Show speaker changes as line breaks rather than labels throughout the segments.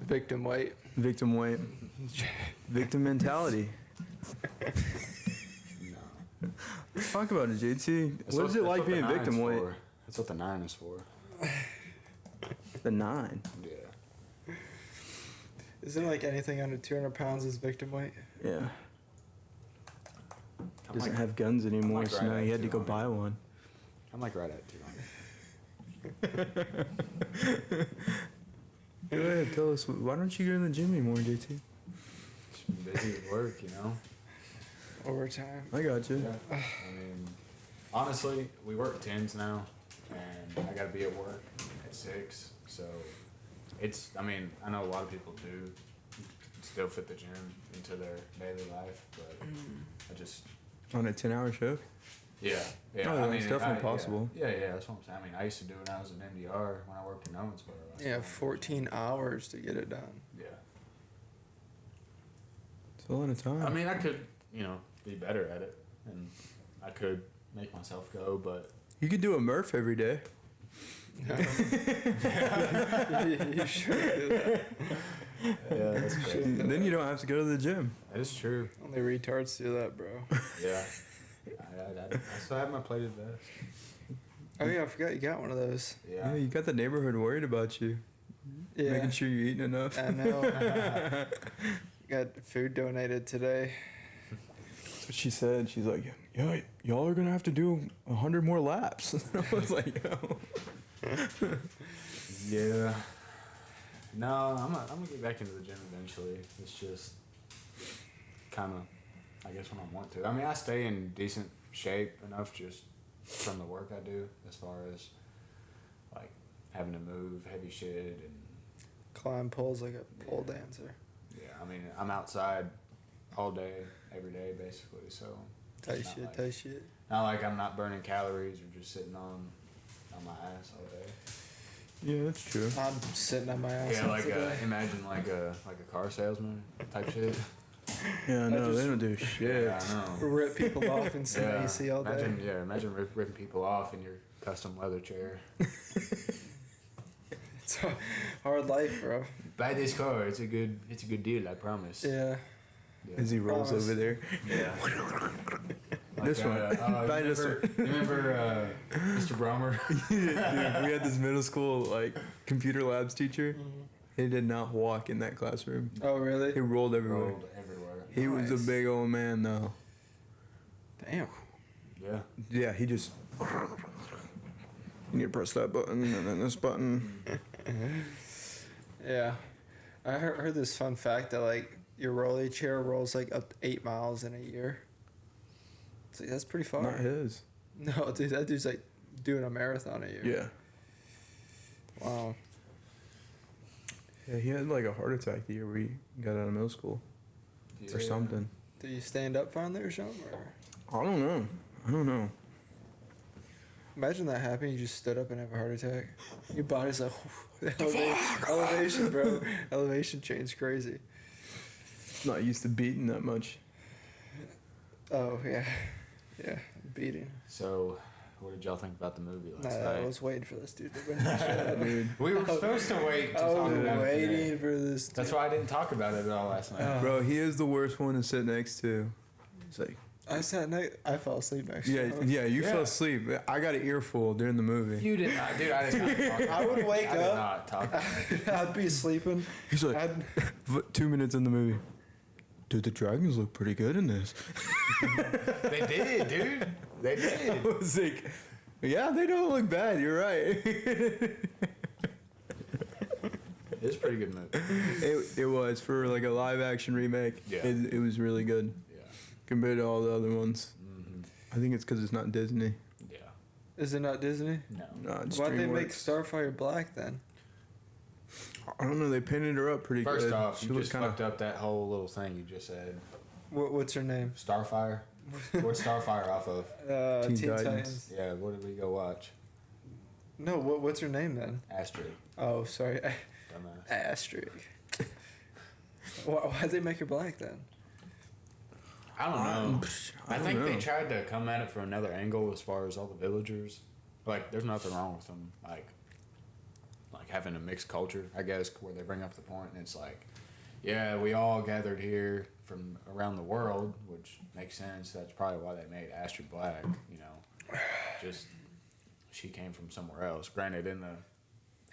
Victim weight.
Victim weight. Victim mentality.
No.
Let's talk about it, JT. What is it like being victim weight?
That's what the 9 is for.
The 9.
Yeah.
Isn't like anything under 200 pounds is victim weight?
Yeah.
I'm
Doesn't
like,
have guns anymore,
like
so
right
now
at
he had to go
200.
buy one.
I'm like right at 200.
Go ahead, tell us. Why don't you go to the gym anymore, JT?
Just been busy with work, you know?
Overtime.
I got you.
Yeah. I mean, honestly, we work 10s now, and I got to be at work at 6. So it's, I mean, I know a lot of people do still fit the gym into their daily life, but I just.
On a 10-hour shift?
Yeah.
Oh, yeah, it's definitely possible.
Yeah, that's what I'm saying. I mean, I used to do it when I was in MDR when I worked in Owensboro.
Yeah, 14 hours to get it done.
Yeah.
It's a lot of time.
I mean, I could, you know, be better at it, and I could make myself go, but.
You could do a Murph every day.
You should do that.
Yeah, that's crazy.
Then you don't have to go to the gym.
That is true.
Only retards do that, bro.
Yeah. I still have my plated vest.
Oh yeah, I forgot you got one of those.
Yeah,
Yeah.
you got the neighborhood worried about you.
Yeah.
Making sure you're eating enough.
I know. Got food donated today.
That's what she said. She's like, yeah, y'all are going to have to do 100 more laps. I was like, yo.
Yeah. No, I'm gonna get back into the gym eventually. It's just kind of, I guess, when I want to. I mean, I stay in decent shape enough just from the work I do, as far as like having to move heavy shit and.
Climb poles like a pole dancer.
Yeah, I mean, I'm outside all day, every day, basically. So
Tight
it's not
shit,
like-
tight shit.
Not like I'm not burning calories or just sitting on my ass all day.
Yeah, that's true.
I'm sitting on my ass.
Yeah, like
today.
imagine like a car salesman type shit.
Yeah, no,
just-
they don't do shit.
Yeah, I know.
Rip people off and sit in AC all day.
Imagine ripping people off in your custom leather chair.
It's a hard life, bro.
Buy this car. It's a good deal. I promise.
Yeah.
Yeah.
As he rolls
Promise.
over there.
Yeah.
This one. Buy this one.
You remember Mr. Bromer?
Dude, we had this middle school like computer labs teacher. He did not walk in that classroom.
Oh, really?
He rolled everywhere.
Rolled everywhere.
He was
Nice.
a big old man though.
Damn.
Yeah.
Yeah, he just. You need to press that button and then this button.
Yeah. I heard this fun fact that like your rolly chair rolls like up to 8 miles in a year. It's like, that's pretty far.
Not his.
No, dude, that dude's like doing a marathon a year.
Yeah.
Wow.
Yeah, he had like a heart attack the year we got out of middle school or something.
Did you stand up finally or something? Or?
I don't know.
Imagine that happening. You just stood up and have a heart attack. Your body's like, elevation, bro. Elevation change crazy.
Not used to beating that much.
Oh, yeah. Yeah, beating.
So, what did y'all think about the movie last
Nah,
night?
I was waiting for this dude to finish it.
Dude.
We were supposed to wait to
I
talk
was
about it
waiting
today.
for this.
That's why I didn't talk about it at all last night.
Bro, he is the worst one to sit next to. It's like,
I fell asleep next to
yeah,
him.
you
Yeah.
fell asleep. I got an earful during the movie.
You did not, dude. I did not talk about
I would wake
I did
up.
not talk about it.
I'd be sleeping.
He's like,
I'd,
2 minutes in the movie. Dude, the dragons look pretty good in this.
They did, dude. They
I
did.
was like, yeah, they don't look bad. You're right.
It's a pretty good movie.
It was for like a live action remake.
Yeah.
It was really good
Yeah.
compared to all the other ones.
Mm-hmm.
I think it's because it's not Disney.
Yeah.
is it not Disney?
No.
No, it's
Why'd they make
DreamWorks.
Starfire black then?
I don't know. They painted her up pretty
First
good.
off,
She
you
looks
just fucked up that whole little thing you just said.
What's her name?
Starfire. What's Starfire off of?
Teen
Teen
Titans.
Titans.
Yeah. What did we go watch?
No, what's her name then?
Astrid.
Oh, sorry.
Dumbass.
Astrid. Why'd they make her black then?
I don't know. I
don't
think
know.
they tried to come at it from another angle as far as all the villagers. Like, there's nothing wrong with them. Like like having a mixed culture, I guess, where they bring up the point, and it's like, yeah, we all gathered here from around the world, which makes sense. That's probably why they made Astrid black. You know, just she came from somewhere else. Granted, in the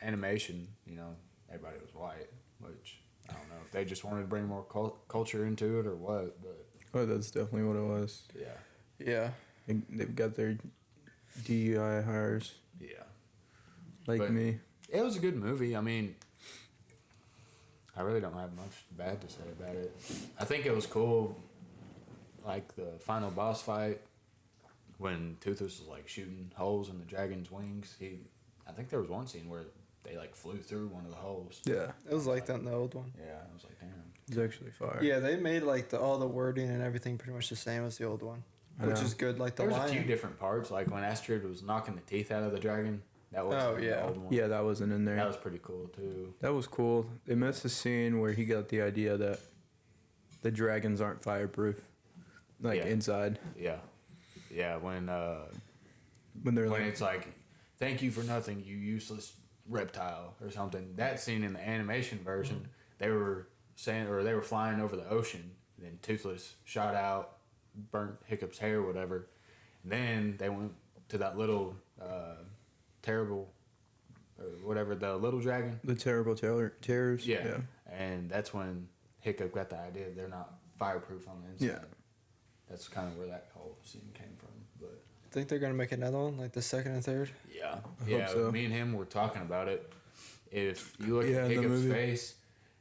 animation, you know, everybody was white, which I don't know if they just wanted to bring more culture into it or what, but
Oh, that's definitely what it was.
yeah,
Yeah.
They've got their DEI hires,
yeah.
like
But
me.
it was a good movie. I mean, I really don't have much bad to say about it. I think it was cool, like the final boss fight when Toothless was like shooting holes in the dragon's wings. I think there was one scene where they like flew through one of the holes.
Yeah,
It was like that in the old one.
Yeah, I was like, damn.
it's actually fire.
Yeah, they made like all the wording and everything pretty much the same as the old one,
I
which
know.
is good. Like the
There was a
lion.
few different parts, like when Astrid was knocking the teeth out of the dragon. That was
Oh,
in
yeah.
the old one.
Yeah, that wasn't in there.
That was pretty cool too.
That was cool. They missed the scene where he got the idea that the dragons aren't fireproof, like
Yeah.
inside.
Yeah, yeah. When
When they're
when
like,
it's like, thank you for nothing, you useless reptile or something. That scene in the animation version, they were saying, or they were flying over the ocean. Then Toothless shot out, burnt Hiccup's hair, or whatever. And then they went to that little terrible, or whatever, the little dragon.
the terrible terrors.
Yeah. And that's when Hiccup got the idea they're not fireproof on the inside.
Yeah.
That's kind of where that whole scene came from. But
Think they're gonna make another one, like the second and third.
yeah,
I
yeah.
hope so.
Me and him were talking about it. If you look
Yeah,
at
in the
Hiccup's
movie.
face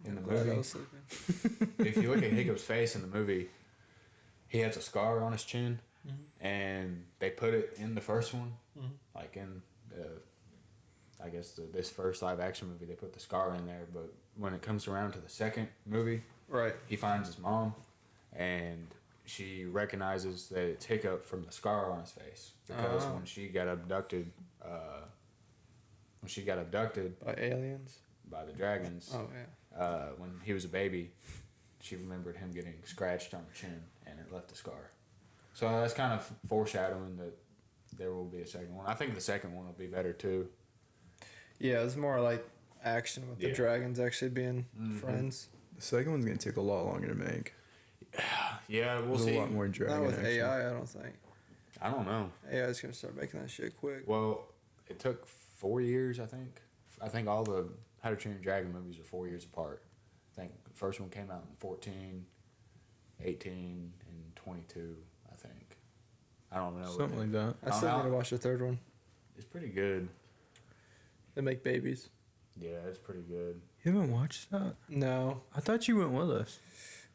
in the
Glad I
movie,
was sleeping.
if you look at Hiccup's face in the movie, he has a scar on his chin,
Mhm.
and they put it in the first one,
Mhm.
like in the, I guess this first live action movie, they put the scar in there. But when it comes around to the second movie,
Right.
he finds his mom, and she recognizes that it's Hiccup from the scar on his face because
Oh.
when she got abducted,
By aliens.
by the dragons,
Oh yeah.
when he was a baby, she remembered him getting scratched on the chin, and it left a scar. So that's kind of foreshadowing that there will be a second one. I think the second one will be better too.
Yeah, it's more like action with the
Yeah.
dragons actually being
Mhm.
friends.
The second one's gonna take a lot longer to make.
Yeah, we'll
There's
see.
a lot more dragon
Not with
action.
AI, I don't think.
I don't know.
AI is gonna start making that shit quick.
Well, it took 4 years, I think. I think all the How to Train Your Dragon movies are 4 years apart. I think the first one came out in 14, 18, and 22, I think. I don't know.
Something like that.
I still
Oh,
need
no.
to watch the third one.
It's pretty good.
They make babies.
Yeah, it's pretty good.
You haven't watched that?
No,
I thought you went with us.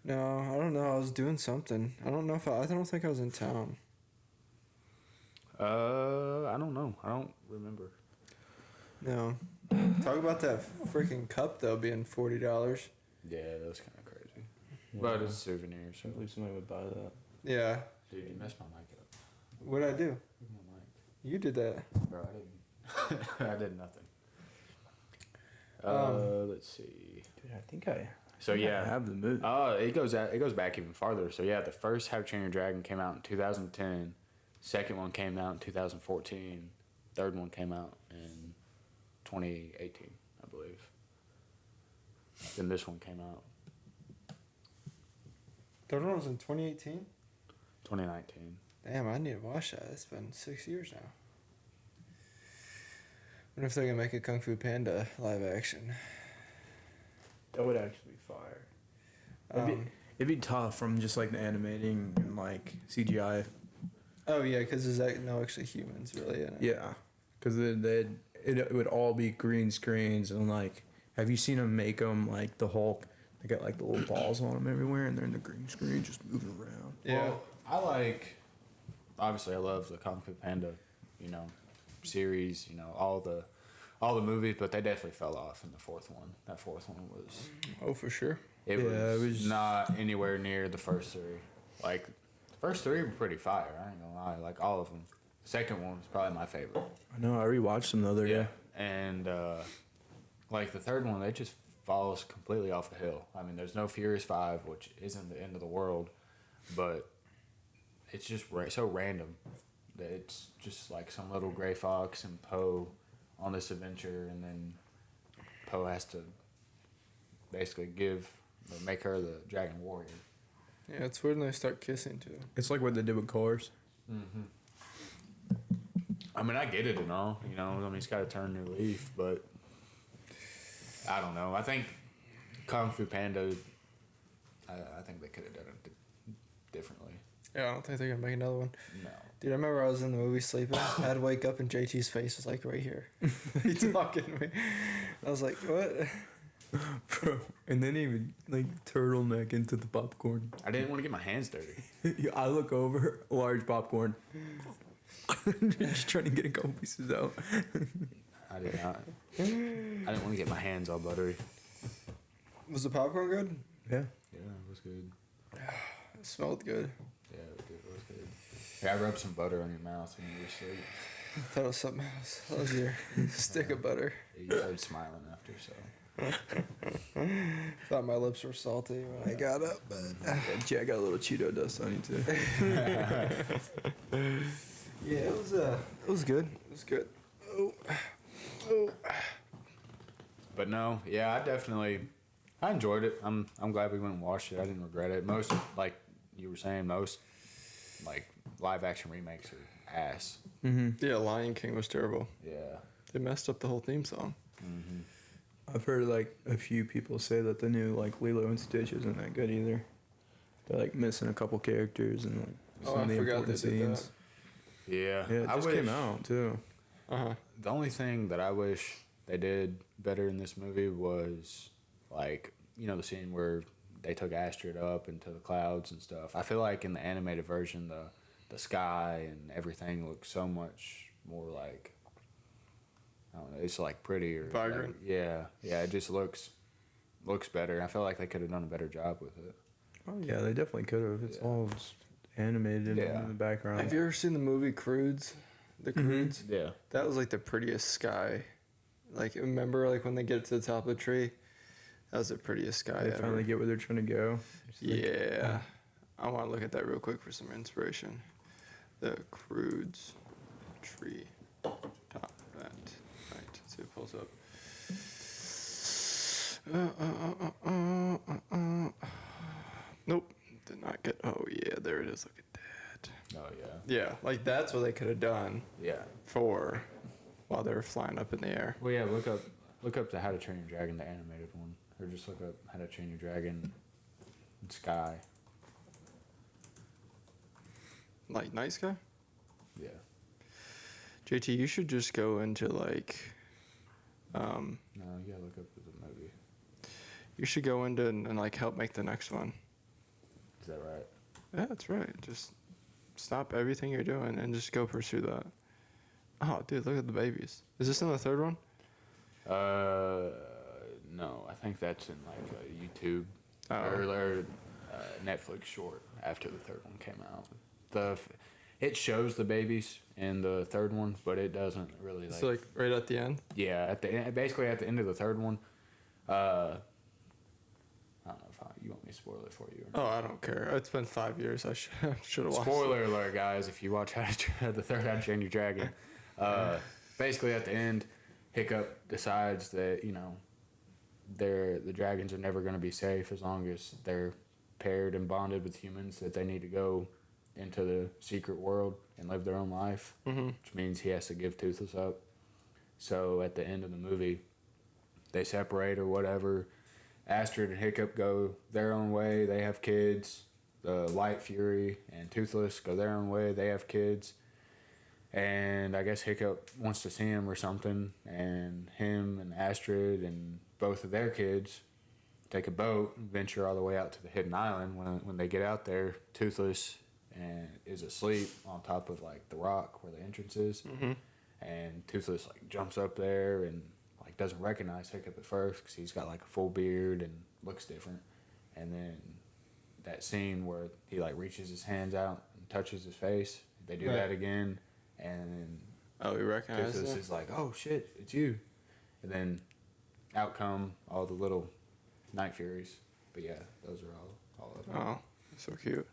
no, I don't know. I was doing something. I don't know if I don't think I was in town.
I don't know. I don't remember.
No. Talk about that freaking cup though being $40.
Yeah, that's kind of crazy. But it's a souvenir, so.
I believe somebody would buy that.
Yeah.
Dude, you messed my mic up.
What'd I do?
Where's my mic?
You did that.
Bro, I didn't. I did nothing. Let's see.
Dude, I think I.
So yeah,
I have the movie.
It goes back even farther. So yeah, the first How to Train Your Dragon came out in 2010. Second one came out in 2014. Third one came out in 2018, I believe. Then this one came out
Third one was in 2018.
2019.
Damn, I need to watch that. It's been 6 years now. Wonder if they're gonna make a Kung Fu Panda live action.
That would actually be fire. It'd be tough from just like the animating and like CGI.
Oh yeah, because there's like no actually humans really in it.
Yeah, because it would all be green screens and like, have you seen them make them like the Hulk? They got like the little balls on them everywhere, and they're in the green screen just moving around.
Yeah.
Well, obviously I love the Kung Fu Panda, series, all the movies, but they definitely fell off in the fourth one. That fourth one was
Oh, for sure.
it
Yeah,
was
it was-
not anywhere near the first three. Like the first three were pretty fire, I ain't gonna lie, like all of them. The second one was probably my favorite.
I know. I rewatched them the other day.
And like the third one, it just falls completely off a hill. I mean, there's no Furious 5, which isn't the end of the world, but it's just so random that it's just like some little gray fox and Poe on this adventure, and then Poe has to basically make her the dragon warrior.
Yeah, it's weird when they start kissing too.
It's like what they did with cars.
Mm-hmm. I mean, I get it and all. You know, I mean, he's got to turn a new leaf, but I don't know. I think Kung Fu Panda. I think they could have done it differently.
Yeah, I don't think they're gonna make another one.
No.
Dude, I remember I was in the movie sleeping. I had to wake up and JT's face was like right here. He talking to me. I was like, what?
Bro, and then he would like turtleneck into the popcorn.
I didn't want to get my hands dirty.
I look over, large popcorn. Just trying to get a couple pieces out.
I did not. I didn't want to get my hands all buttery.
Was the popcorn good?
Yeah.
Yeah, it was good.
It smelled good.
Yeah, it was good. Yeah, I rubbed some butter on your mouth when you were asleep.
I thought it was something else. That was your stick of butter.
Yeah, you started smiling after, so.
Thought my lips were salty when I got up, but
Yeah, I got a little Cheeto dust on you too.
yeah, it was good. It was good. Oh.
But no, yeah, I enjoyed it. I'm glad we went and watched it. I didn't regret it. Most, like you were saying, most like live action remakes are ass.
Mm-hmm.
Yeah, Lion King was terrible.
Yeah.
They messed up the whole theme song.
Mm-hmm.
I've heard like a few people say that the new like Lilo and Stitch isn't that good either. They're like missing a couple characters and like some of the important scenes.
Yeah.
Yeah, it just came out too.
Uh-huh.
The only thing that I wish they did better in this movie was like, you know, the scene where they took Astrid up into the clouds and stuff. I feel like in the animated version, the sky and everything looks so much more like, I don't know, it's like prettier.
Vibrant.
Like, yeah, it just looks better. I feel like they could have done a better job with it.
Oh yeah, they definitely could have. It's all just animated
Yeah.
in the background.
Have you ever seen the movie Croods? The
Mm-hmm.
Croods?
Yeah.
That was like the prettiest sky. Like, remember like when they get to the top of the tree? That was the prettiest sky
They
ever.
finally get where they're trying to go. It's like-
Yeah. I want to look at that real quick for some inspiration. The Croods tree. Top that. Right. Let's see if it pulls up. Nope. Did not get. Oh, yeah. There it is. Look at that.
Oh yeah.
Yeah. Like, that's what they could have done
Yeah.
for while they were flying up in the air.
Well, yeah. Look up the How to Train Your Dragon, the animated one, or just look up How to Train Your Dragon Sky.
Like, night sky?
Yeah.
JT, you should just go into, like,
No, you gotta look up the movie.
you should go into and like, help make the next one.
Is that right?
Yeah, that's right. Just stop everything you're doing and just go pursue that. Oh, dude, look at the babies. Is this in the third one?
No. I think that's in like a YouTube
Oh.
or Netflix short after the third one came out. It shows the babies in the third one, but it doesn't really like.
It's like right at the end.
Yeah, basically at the end of the third one. I don't know if you want me to spoil it for you. Or
Oh, I don't care. It's been 5 years. I should have watched.
Spoiler alert, guys! If you watch the third How to Train Your Dragon, basically at the end, Hiccup decides that the dragons are never going to be safe as long as they're paired and bonded with humans. That they need to go into the secret world and live their own life, which means he has to give Toothless up. So at the end of the movie, they separate or whatever. Astrid and Hiccup go their own way. They have kids. The Light Fury and Toothless go their own way. They have kids. And I guess Hiccup wants to see him or something. And him and Astrid and both of their kids take a boat and venture all the way out to the hidden island. When they get out there, Toothless is asleep on top of like the rock where the entrance is. And Toothless like jumps up there and like doesn't recognize Hiccup at first because he's got like a full beard and looks different. And then that scene where he like reaches his hands out and touches his face, they do that again, and then
Oh, we recognize
Toothless
it.
is like, "Oh shit, it's you," and then out come all the little Night Furies. But yeah, those are all of them.
Oh, so cute.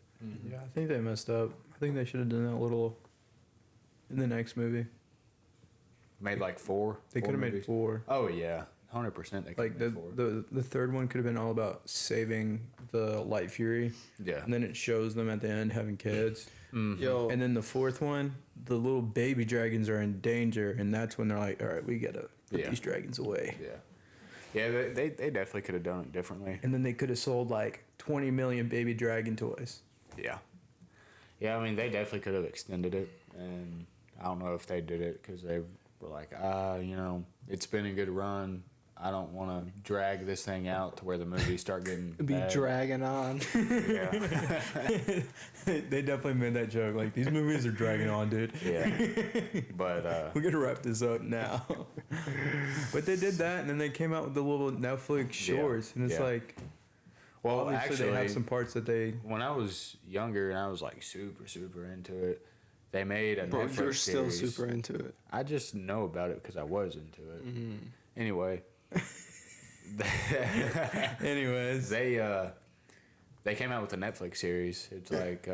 Yeah, I think they messed up. I think they should have done that a little in the next movie.
Made like four.
They could have made
movies.
4.
Oh yeah, 100% they could
Like the third one could have been all about saving the Light Fury.
Yeah.
And then it shows them at the end having kids.
Mm-hmm.
Yo,
And then the fourth one, the little baby dragons are in danger, and that's when they're like, all right, we gotta put
Yeah.
these dragons away.
Yeah. Yeah, they definitely could have done it differently.
And then they could have sold like 20 million baby dragon toys.
Yeah. Yeah, I mean, they definitely could have extended it, and I don't know if they did it because they were like, it's been a good run. I don't want to drag this thing out to where the movies start getting
be
bad.
dragging on.
Yeah.
They definitely made that joke. Like, these movies are dragging on, dude.
Yeah. But,
We gotta wrap this up now. But they did that, and then they came out with the little Netflix shorts, and it's
yeah.
like,
well,
obviously
actually,
they have some parts that they.
when I was younger and I was like super, super into it, they made a
Bro,
Netflix
you're still
series.
super into it.
I just know about it because I was into it.
Mm-hmm.
Anyway.
Anyways,
They came out with a Netflix series. It's like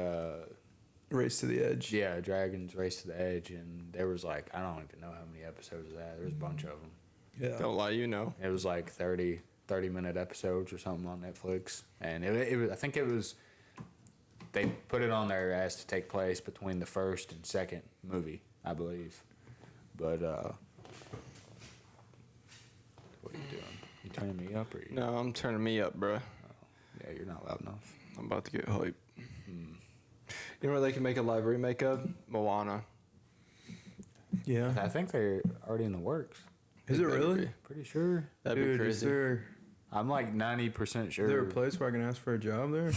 Race to the Edge.
yeah, Dragons Race to the Edge, and there was like I don't even know how many episodes of that. There was a bunch of them.
Yeah.
Don't lie, you know.
It was like 30-minute episodes or something on Netflix, and it was I think it was they put it on there as to take place between the first and second movie, I believe. But what are you doing? You turning me up or you?
No, I'm turning me up, bruh.
Yeah, you're not loud enough.
I'm about to get hype. You know where they can make a live remake of? Moana.
Yeah.
I think they're already in the works.
Is it really?
Pretty sure.
That'd
Dude,
be
is
crazy.
I'm like 90% sure.
Is there a place where I can ask for a job there?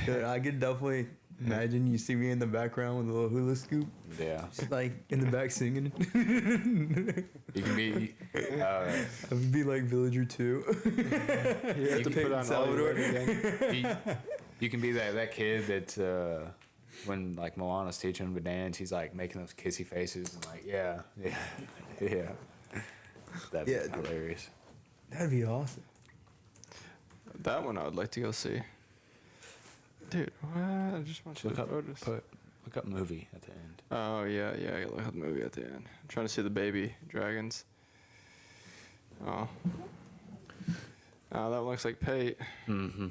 'Cause I could definitely imagine you see me in the background with a little hula scoop,
Yeah.
just like in the back singing.
You can be.
I would be like Villager 2.
You have to
can
put on
Salvador.
Salvador again.
You can be that kid that when like Moana's teaching him to dance, he's like making those kissy faces and like yeah. That'd be
Yeah, dude.
hilarious.
That'd be awesome.
That one I would like to go see. Dude, what? I just want you
Look
to
up
photos.
look up movie at the end.
Oh, yeah, I look at the movie at the end. I'm trying to see the baby dragons. Oh. Oh, that one looks like Pate.
Mm-hmm.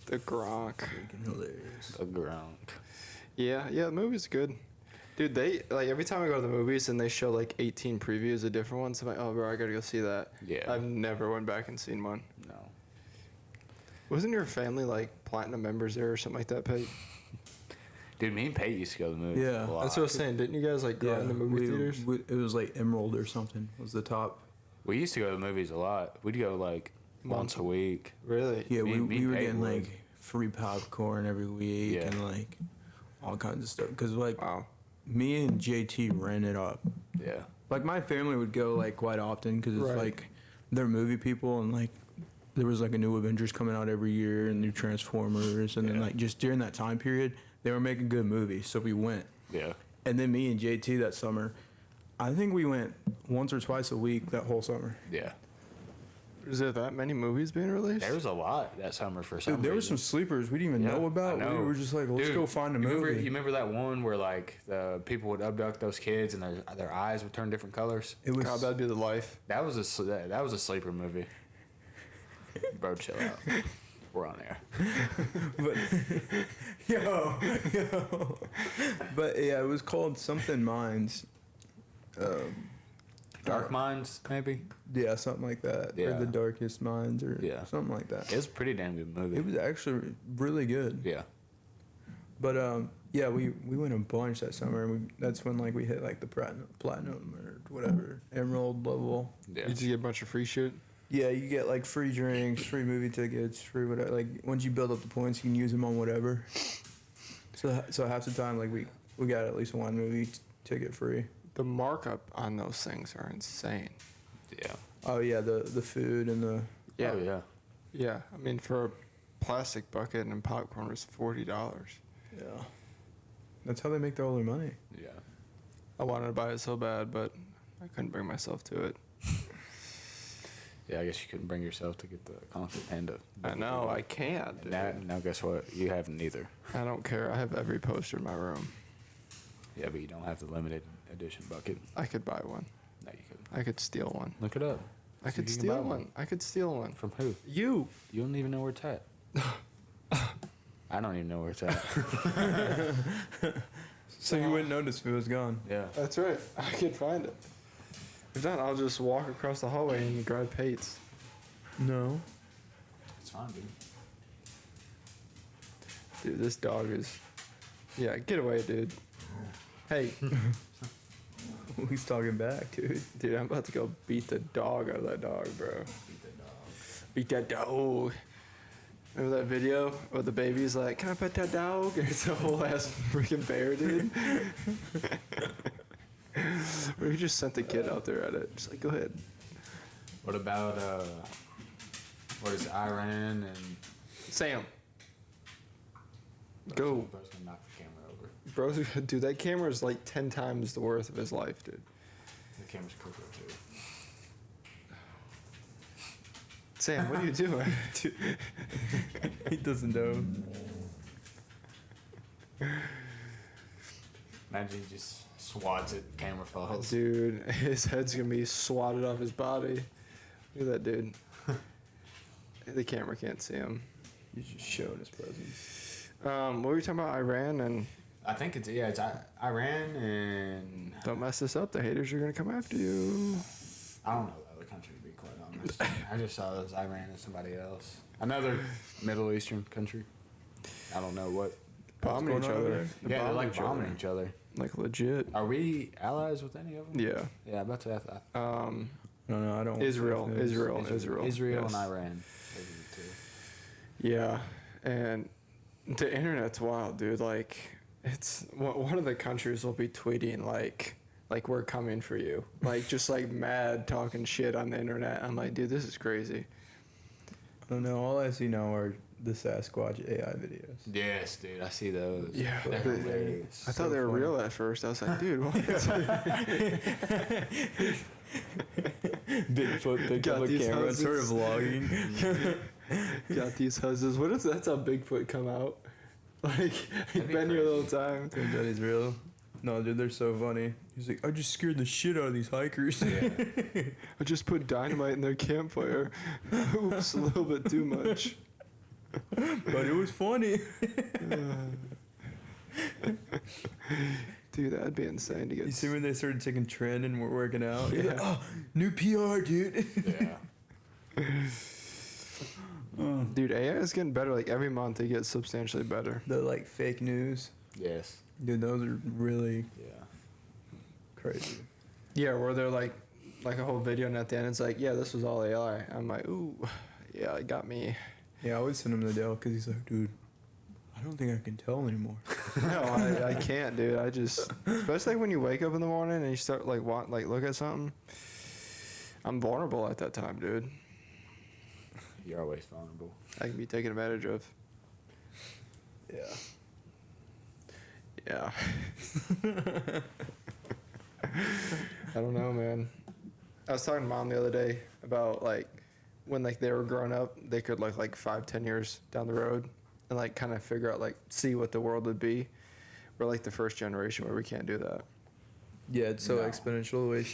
The Gronk.
Freaking hilarious.
The ground.
Yeah, the movie's good. Dude, they, like, every time I go to the movies and they show, like, 18 previews of different ones, I'm like, oh, bro, I gotta go see that.
Yeah.
I've never went back and seen one.
No.
Wasn't your family, like, platinum members there or something like that, Pate?
Dude, me and Pate used to go to the movies.
Yeah.
a lot.
That's what I was saying. Didn't you guys, like, go in the movie theaters?
It was like Emerald or something was the top.
We used to go to the movies a lot. We'd go like once a week.
Really?
Yeah,
Me- me
we were
and Pate
getting
would.
like free popcorn every week
Yeah.
and like all kinds of stuff. Because like
Wow.
me and JT ran it up.
Yeah.
Like my family would go like quite often because it's
Right.
like they're movie people and like there was like a new Avengers coming out every year and new Transformers and then
Yeah.
like just during that time period they were making good movies, so we went.
Yeah.
And then me and JT that summer, I think we went once or twice a week that whole summer.
Yeah.
Is there that many movies being released?
There was a lot that summer for some
Dude, there were
reason.
some sleepers we didn't even
Yeah,
know about.
I know.
We were just like, let's
Dude,
go find a
you
movie.
Remember, you remember that one where like the people would abduct those kids and their eyes would turn different colors?
It was
God, that'd be the life.
That was that was a sleeper movie. Bro, chill out. We're on air.
but yo. But yeah, it was called something Minds.
Dark Minds, maybe.
Yeah, something like that. Or
Yeah.
The Darkest Minds, or
Yeah.
something like that.
It was a pretty damn good movie.
It was actually really good.
Yeah.
But yeah, we went a bunch that summer, and that's when like we hit like the platinum or whatever emerald level.
Yeah.
You just get a bunch of free shit.
Yeah, you get like free drinks, free movie tickets, free whatever. Like once you build up the points, you can use them on whatever. So half the time, like we got at least one movie ticket free.
The markup on those things are insane.
Yeah.
Oh yeah, the food and the
Yeah.
Oh, yeah.
Yeah. I mean, for a plastic bucket and popcorn was $40.
yeah. That's how they make all their money.
Yeah.
I wanted to buy it so bad, but I couldn't bring myself to it.
Yeah, I guess you couldn't bring yourself to get the Kung Fu Panda.
I know, I can't. Dude.
Now guess what? You have neither.
I don't care. I have every poster in my room.
Yeah, but you don't have the limited edition bucket.
I could buy one.
No, you couldn't.
I could steal one.
Look it up.
I
See
could
if you can
steal
buy
one. I could steal one.
From who?
You.
You don't even know where it's at. I don't even know where it's at.
So you wouldn't notice if it was gone.
Yeah.
That's right. I could find it. If not, I'll just walk across the hallway and grab Pate's.
No.
It's fine, dude.
Dude, this dog is... Yeah, get away, dude. Hey.
He's talking back, dude.
Dude, I'm about to go beat the dog out of that dog, bro.
Beat that dog.
Beat that dog. Remember that video where the baby's like, can I pet that dog? And it's a whole ass freaking bear, dude. Where he just sent the kid out there at it. Just like, go ahead.
What about, what is it, Iran and...
Sam. Go.
Bro's gonna knock the camera over.
Bro, dude, that camera is like 10 times the worth of his life, dude.
The camera's crooked, too.
Sam, what are you doing?
He doesn't know.
Imagine he just swats it, camera falls.
Dude, his head's gonna be swatted off his body. Look at that dude. The camera can't see him.
He's just showing his presence.
What were you talking about? Iran and...
I think it's Iran and...
Don't mess this up. The haters are gonna come after you.
I don't know the other country, to be quite honest. I just saw it was Iran and somebody else. Another Middle Eastern country. I don't know what.
Bombing each
going on over
other.
there?
Yeah, they're like bombing each other.
Like legit.
Are we allies with any of them?
Yeah.
Yeah, about to.
No, I don't.
Israel
want to say
Israel
news.
Israel
Israel
yes.
and Iran. Those are the two.
Yeah, and the internet's wild, dude. Like, it's one of the countries will be tweeting like we're coming for you, like just like mad talking shit on the internet. I'm like, dude, this is crazy.
I don't know. All I see now are the Sasquatch AI videos.
Yes, dude. I see those.
Yeah,
They're
but-
hilarious.
I thought they were
funny.
real at first. I was like, dude, what?
Bigfoot picked
Got
up a
these
camera and started
houses.
vlogging.
Got these houses. What if that's how Bigfoot come out? Like, he's
That'd be
been here the whole
crazy.
time.
Turns out he's real. No, dude, they're so funny. He's like, I just scared the shit out of these hikers.
Yeah.
I just put dynamite in their campfire. Oops, a little bit too much.
But it was funny.
Dude, that'd be insane to get.
You see when they started taking trend and we're working out? You're
Yeah.
like, oh, new PR, dude.
Yeah.
Dude, AI is getting better. Like every month, it gets substantially better.
The like fake news.
Yes.
Dude, those are really
Yeah.
crazy.
Yeah, where they're like a whole video, and at the end, it's like, yeah, this was all AI. I'm like, ooh, yeah, it got me.
Yeah, I always send him the Dell because he's like, dude, I don't think I can tell anymore.
No, I can't, dude. I just, especially when you wake up in the morning and you start like look at something. I'm vulnerable at that time, dude.
You're always vulnerable.
I can be taken advantage of.
Yeah.
Yeah. I don't know, man. I was talking to Mom the other day about like when like they were growing up, they could look like 5-10 years down the road and like kind of figure out like see what the world would be. We're like the first generation where we can't do that.
Yeah, it's so
No.
exponential the way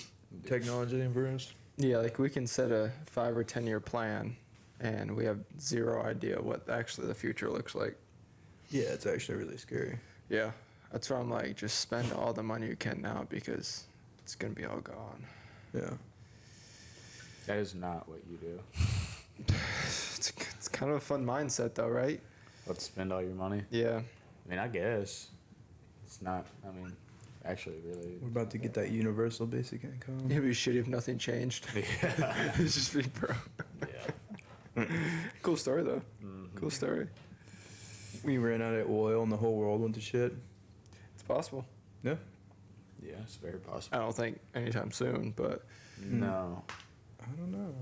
technology improves.
Yeah, like we can set a 5 or 10 year plan and we have zero idea what actually the future looks like.
Yeah, it's actually really scary.
Yeah. That's why I'm like, just spend all the money you can now because it's going to be all gone.
Yeah.
That is not what you do.
It's kind of a fun mindset though, right?
Let's spend all your money.
Yeah.
I mean, I guess. It's not, I mean, actually, really.
We're about to get that universal basic income.
It'd be shitty if nothing changed.
Yeah.
It's just be broke.
Yeah.
Cool story though.
Mhm.
Cool story.
We ran out of oil and the whole world went to shit.
It's possible.
Yeah.
Yeah, it's very
I
possible.
don't think anytime soon, but
No.
I don't know.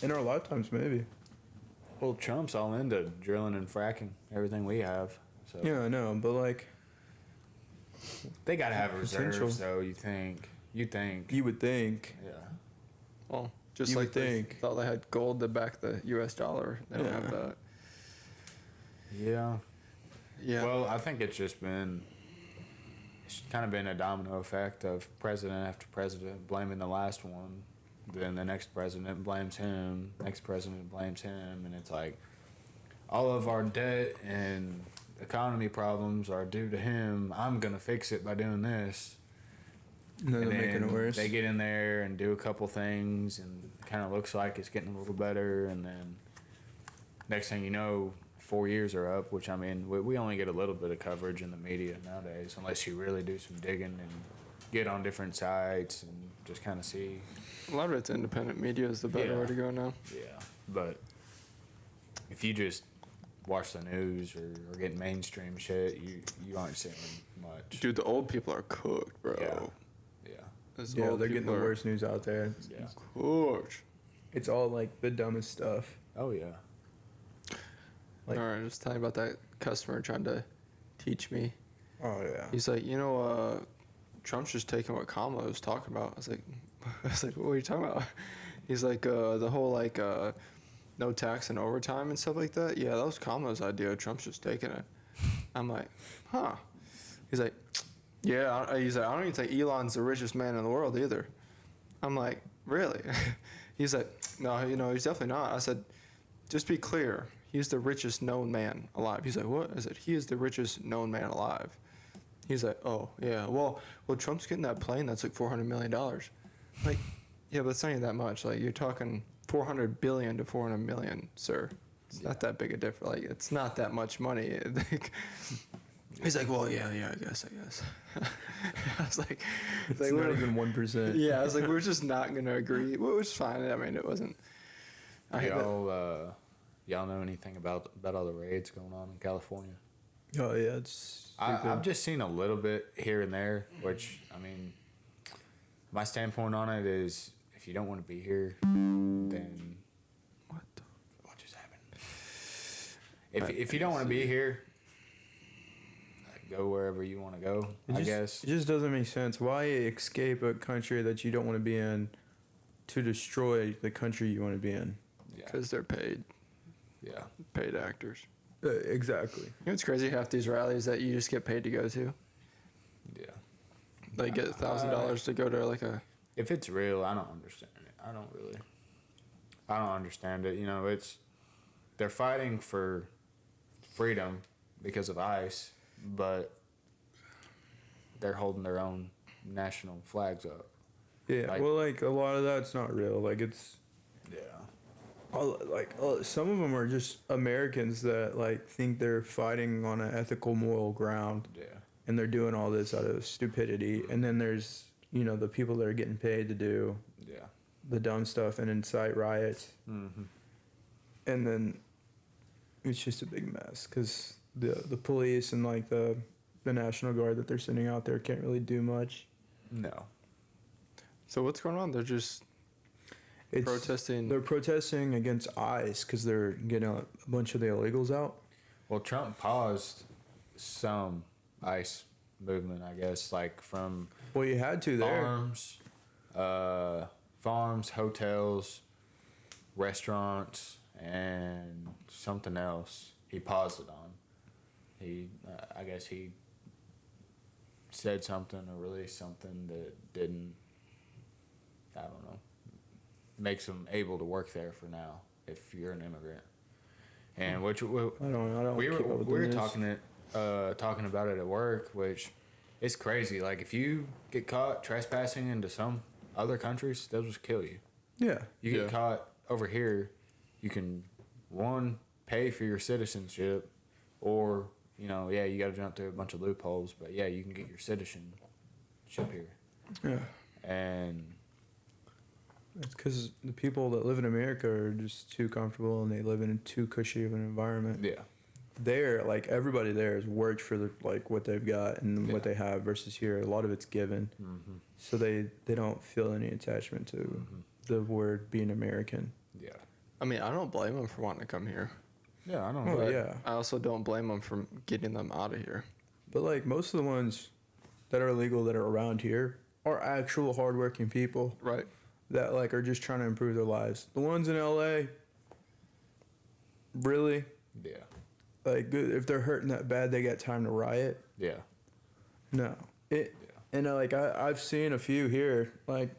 In our lifetimes, maybe.
Well, Trump's all into drilling and fracking everything we have. So
Yeah, I know, but like,
they gotta have
Potential.
reserves, though. You think?
you would think.
Yeah.
well, just
You
like
would
they
think.
thought they had gold to back the U.S. dollar. They don't have
Yeah.
that.
Yeah.
Yeah.
Well, I think it's just been it's kind of been a domino effect of president after president blaming the last one. Then the next president blames him. Next president blames him, and it's like all of our debt and economy problems are due to him. I'm gonna fix it by doing this.
And then
And
they're making it
then
worse.
they get in there and do a couple things, and kind of looks like it's getting a little better. And then next thing you know, 4 years are up. Which I mean, we only get a little bit of coverage in the media nowadays, unless you really do some digging and get on different sites and just kind of see.
A lot of it's independent media is the better
Yeah.
way to go now.
Yeah, but if you just watch the news or get mainstream shit, you aren't seeing much.
Dude, the old people are cooked, bro.
Yeah.
Those
Yeah,
old
they're getting the
people are
worst news out there.
Yeah.
cooked.
It's all like the dumbest stuff.
Oh yeah.
Like-
All right, just tell you about that customer trying to teach me.
Oh yeah.
He's like, Trump's just taking what Kamala was talking about. I was like, what are you talking about? He's like, the whole like, no tax and overtime and stuff like that. Yeah, that was Kamala's idea. Trump's just taking it. I'm like, huh. He's like, yeah. He's like, I don't even think Elon's the richest man in the world either. I'm like, really? He's like, no, he's definitely not. I said, just be clear. He's the richest known man alive. He's like, what? I said, he is the richest known man alive. He's like, oh, yeah. Well, Trump's getting that plane that's like $400 million. Like, yeah, but it's not even that much. Like, you're talking 400 billion to 400 million, sir. It's not that big a difference. Like, it's not that much money. He's like, well, yeah, I guess. I was like,
It's
like,
not
we're-
even 1%.
yeah, I was like, we're just not going to agree. Well, it was fine. I mean, it wasn't. I hate that.
Y'all know anything about all the raids going on in California?
Oh yeah, it's.
I've just seen a little bit here and there, which, I mean, my standpoint on it is if you don't want to be here, then what just happened? If you don't want to be here, go wherever you want to go, I guess.
It just doesn't make sense. Why escape a country that you don't want to be in to destroy the country you want to be in?
Yeah.
Because they're paid actors.
Exactly.
You know what's crazy? Half these rallies that you just get paid to go to,
Yeah.
they get $1,000 to go to like a.
If it's real, I don't understand it. I don't understand it. They're fighting for freedom because of ICE, but they're holding their own national flags up.
Yeah.
Like-
Well, like a lot of that's not real. Like it's.
Yeah.
Some of them are just Americans that like think they're fighting on an ethical, moral ground,
Yeah.
and they're doing all this out of stupidity. And then there's the people that are getting paid to do
Yeah.
the dumb stuff and incite riots,
Mm-hmm.
and then it's just a big mess because the police and like the National Guard that they're sending out there can't really do much.
No.
So what's going on? They're just protesting.
They're protesting against ICE because they're getting a bunch of the illegals out.
Well, Trump paused some ICE movement, I guess, like from
Well, you had to there.
farms, hotels, restaurants, and something else. He paused it on. I guess he said something or released something that didn't. I don't know. Makes them able to work there for now if you're an immigrant. And which
I don't.
we
keep up
were
with
we
the
were
news.
talking about it at work, which it's crazy. Like if you get caught trespassing into some other countries, they'll just kill you.
Yeah.
You get caught over here, you can pay for your citizenship, or you got to jump through a bunch of loopholes. But yeah, you can get your citizenship here.
Yeah.
And
It's because the people that live in America are just too comfortable and they live in too cushy of an environment.
yeah,
There, like everybody there has worked for what they've got and what they have versus here. A lot of it's given, so they don't feel any attachment to the word being American.
yeah,
I mean, I don't blame them for wanting to come here.
yeah. I don't
Oh
know.
yeah,
I also don't blame them for getting them out of here.
but like most of the ones that are illegal that are around here are actual hardworking people
Right.
that like are just trying to improve their lives. The ones in LA, really,
Yeah,
like if they're hurting that bad, they got time to riot.
yeah.
No, And like I've seen a few here. Like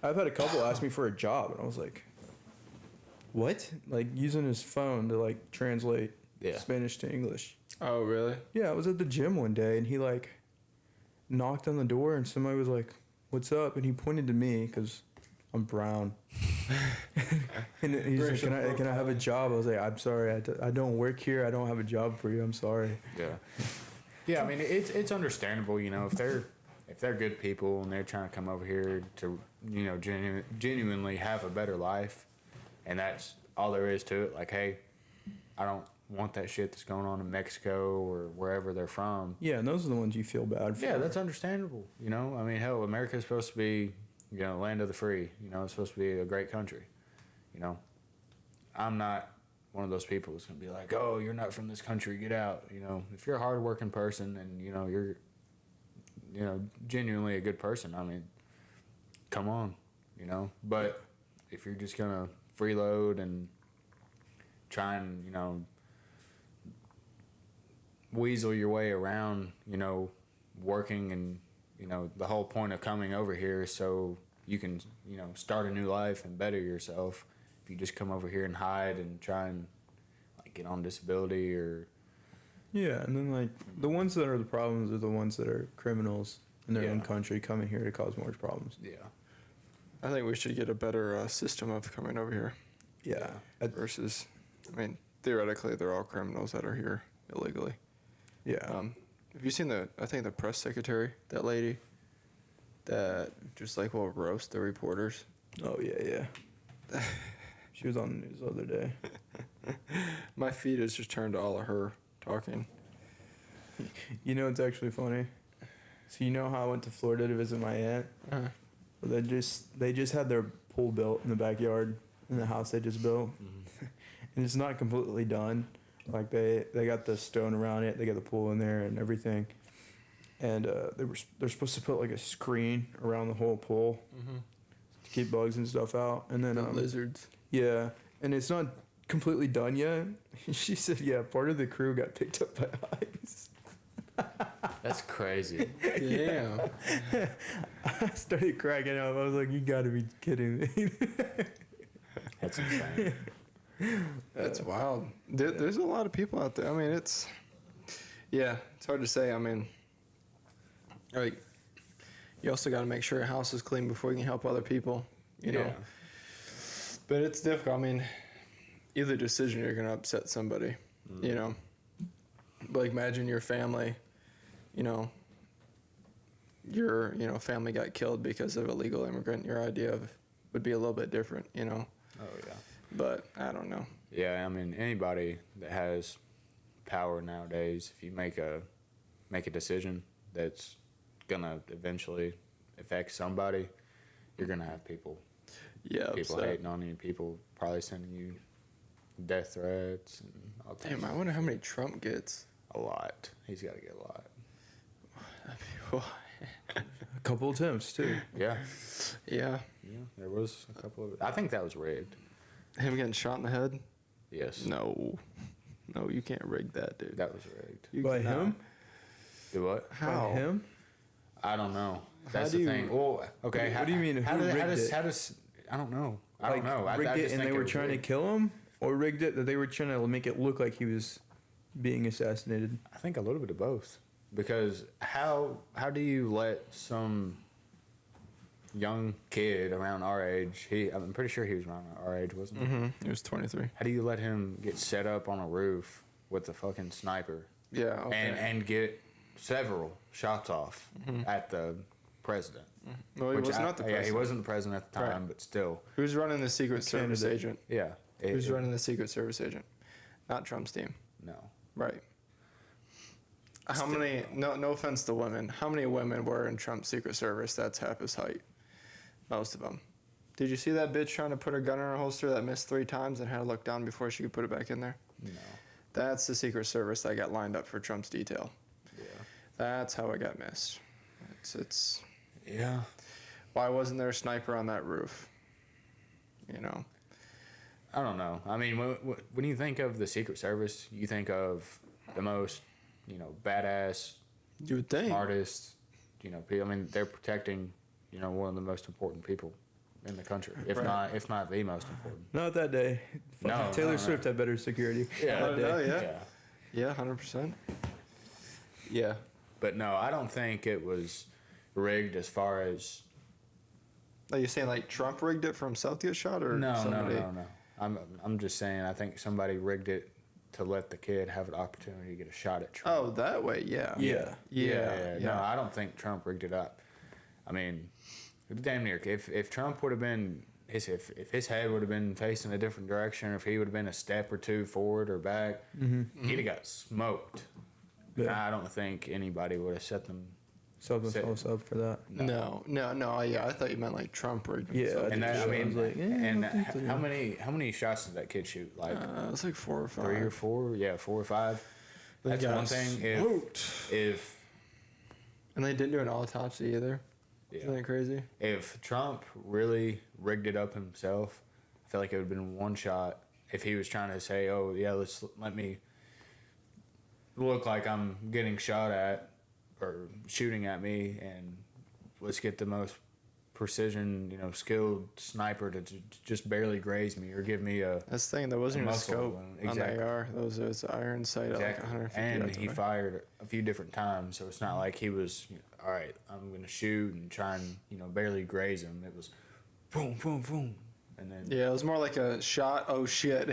I've had a couple ask me for a job, and I was like, "What?" Like using his phone to like translate Spanish to English.
Oh, really?
Yeah, I was at the gym one day, and he like knocked on the door, and somebody was like, "What's up?" And he pointed to me because I'm brown. And he's like, "Can I have a job?" I was like, "I'm sorry, I don't work here. I don't have a job for you. I'm sorry."
Yeah. Yeah, I mean it's understandable, you know, if they're good people and they're trying to come over here to, you know, genuinely have a better life, and that's all there is to it. Like, hey, I don't want that shit that's going on in Mexico or wherever they're from.
Yeah, and those are the ones you feel bad for.
Yeah, that's understandable. You know, I mean, hell, America's supposed to be, you know, land of the free. You know, it's supposed to be a great country. You know, I'm not one of those people who's going to be like, oh, you're not from this country, get out. You know, if you're a hardworking person and, you know, you're, you know, genuinely a good person, I mean, come on, you know. But if you're just going to freeload and try and, you know, weasel your way around, you know, working and, you know, the whole point of coming over here is so you can, you know, start a new life and better yourself. If you just come over here and hide and try and like get on disability or
Yeah, and then like the ones that are the problems are the ones that are criminals in their own country coming here to cause more problems.
yeah.
I think we should get a better system of coming over here.
Yeah.
Versus, I mean, theoretically, they're all criminals that are here illegally.
Yeah.
Have you seen I think the press secretary, that lady, that just like will roast the reporters?
Oh, yeah. She was on the news the other day.
My feed is just turned to all of her talking.
You know, it's actually funny. So you know how I went to Florida to visit my aunt?
Uh-huh.
Well, they just had their pool built in the backyard in the house they just built.
Mm-hmm.
And it's not completely done. Like they got the stone around it, they got the pool in there and everything. And they're supposed to put like a screen around the whole pool to keep bugs and stuff out. And then
lizards.
Yeah, and it's not completely done yet. She said, yeah, part of the crew got picked up by ice.
That's crazy.
Damn.
I started cracking up. I was like, you gotta be kidding me.
That's insane.
That's wild. There's a lot of people out there. I mean, it's hard to say. I mean, like, you also got to make sure your house is clean before you can help other people, you know. But it's difficult. I mean, either decision, you're going to upset somebody, you know. But like, imagine your family, you know, your family got killed because of illegal immigrant. Your idea of would be a little bit different, you know.
Oh, yeah.
But I don't know.
Yeah, I mean, anybody that has power nowadays, if you make a decision that's gonna eventually affect somebody, you're gonna have people
upset.
hating on you, people probably sending you death threats and all
Damn, I wonder how many Trump gets.
a lot. He's got to get a lot.
A couple attempts, too.
Yeah.
Yeah.
Yeah, there was a couple of. I think that was rigged.
Him getting shot in the head?
Yes.
No, you can't rig that, dude.
That was rigged.
You
By
cannot.
him?
Do what?
How?
By him?
I don't know. That's
do
the
you-
thing. Well, okay.
What do you mean,
How
who
does,
rigged it?
How does? I don't know. I
Like,
don't know. I
rigged
just
it and
think
they
it
were
was
trying
rigged.
to kill him? Or rigged it that they were trying to make it look like he was being assassinated?
I think a little bit of both. Because how do you let some young kid around our age? I'm pretty sure he was around our age, wasn't he?
Mm-hmm. He was 23.
How do you let him get set up on a roof with a fucking sniper
Yeah. Okay.
and get several shots off at the president?
Well, he
Which
was not the president.
Yeah, he wasn't the president at the time,
Right.
but still.
Who's running the Secret Service
candidate.
agent?
Yeah.
Who's running the Secret Service agent? Not Trump's team.
No.
Right. How many? No offense to women. How many women were in Trump's Secret Service? That's half his height. Most of them. Did you see that bitch trying to put her gun in her holster that missed 3 times and had to look down before she could put it back in there?
No.
That's the Secret Service that got lined up for Trump's detail.
Yeah.
That's how it got missed. It's.
Yeah.
Why wasn't there a sniper on that roof? You know.
I don't know. I mean, when you think of the Secret Service, you think of the most, badass,
You would think.
smartest, I mean, they're protecting, one of the most important people in the country, if
Right.
not the most important.
Not that day.
No,
Taylor
no.
Swift had better security.
Yeah.
that day.
Oh, yeah. Yeah, 100%. Yeah.
But no, I don't think it was rigged as far as.
Are you saying like Trump rigged it for himself to get shot, or
No.
somebody?
I'm just saying. I think somebody rigged it to let the kid have an opportunity to get a shot at Trump.
Oh, that way, yeah.
Yeah.
Yeah.
No, I don't think Trump rigged it up. I mean, damn near. If Trump would have been if his head would have been facing a different direction, or if he would have been a step or two forward or back, he'd have got smoked.
Yeah.
I don't think anybody would have set them.
Set themselves up for that.
No. Yeah, I thought you meant like Trump rigged
Yeah,
himself.
And that, I
I
mean,
was like,
and
I don't think so.
how many shots did that kid shoot? Like
It was like 4 or 5.
3 or 4? Yeah, 4 or 5.
They
That's
got
one thing.
smoked.
If
And they didn't do an autopsy either.
yeah.
Isn't that crazy?
If Trump really rigged it up himself, I feel like it would have been one shot. If he was trying to say, "Oh yeah, let me look like I'm getting shot at or shooting at me, and let's get the most precision, skilled sniper to just barely graze me or give me a."
That's the thing. There wasn't even a
muscle
scope
wound.
on
Exactly.
the AR. Those was iron sight at like
Exactly.
150
And
yards
he
away.
fired a few different times, so it's not like he was, all right, I'm going to shoot and try and, barely graze him. It was boom, boom, boom. And then,
Yeah, it was more like a shot. Oh shit!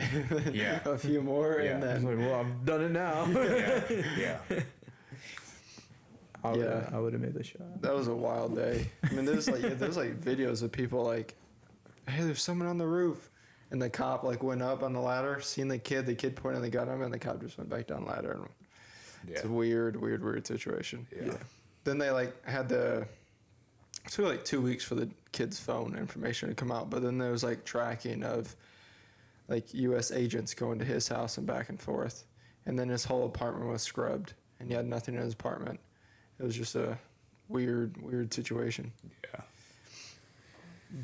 Yeah.
A few more,
Yeah.
and
I was
then
like, well, I've done it now.
yeah.
I would have made the shot.
that was a wild day. I mean, there's like videos of people like, hey, there's someone on the roof, and the cop like went up on the ladder, seen the kid pointing the gun at him, and the cop just went back down the ladder. And it's a weird situation.
Yeah.
Then they like had it took like 2 weeks for the kid's phone information to come out, but then there was like tracking of like U.S. agents going to his house and back and forth, and then his whole apartment was scrubbed, and he had nothing in his apartment. It was just a weird situation.
Yeah.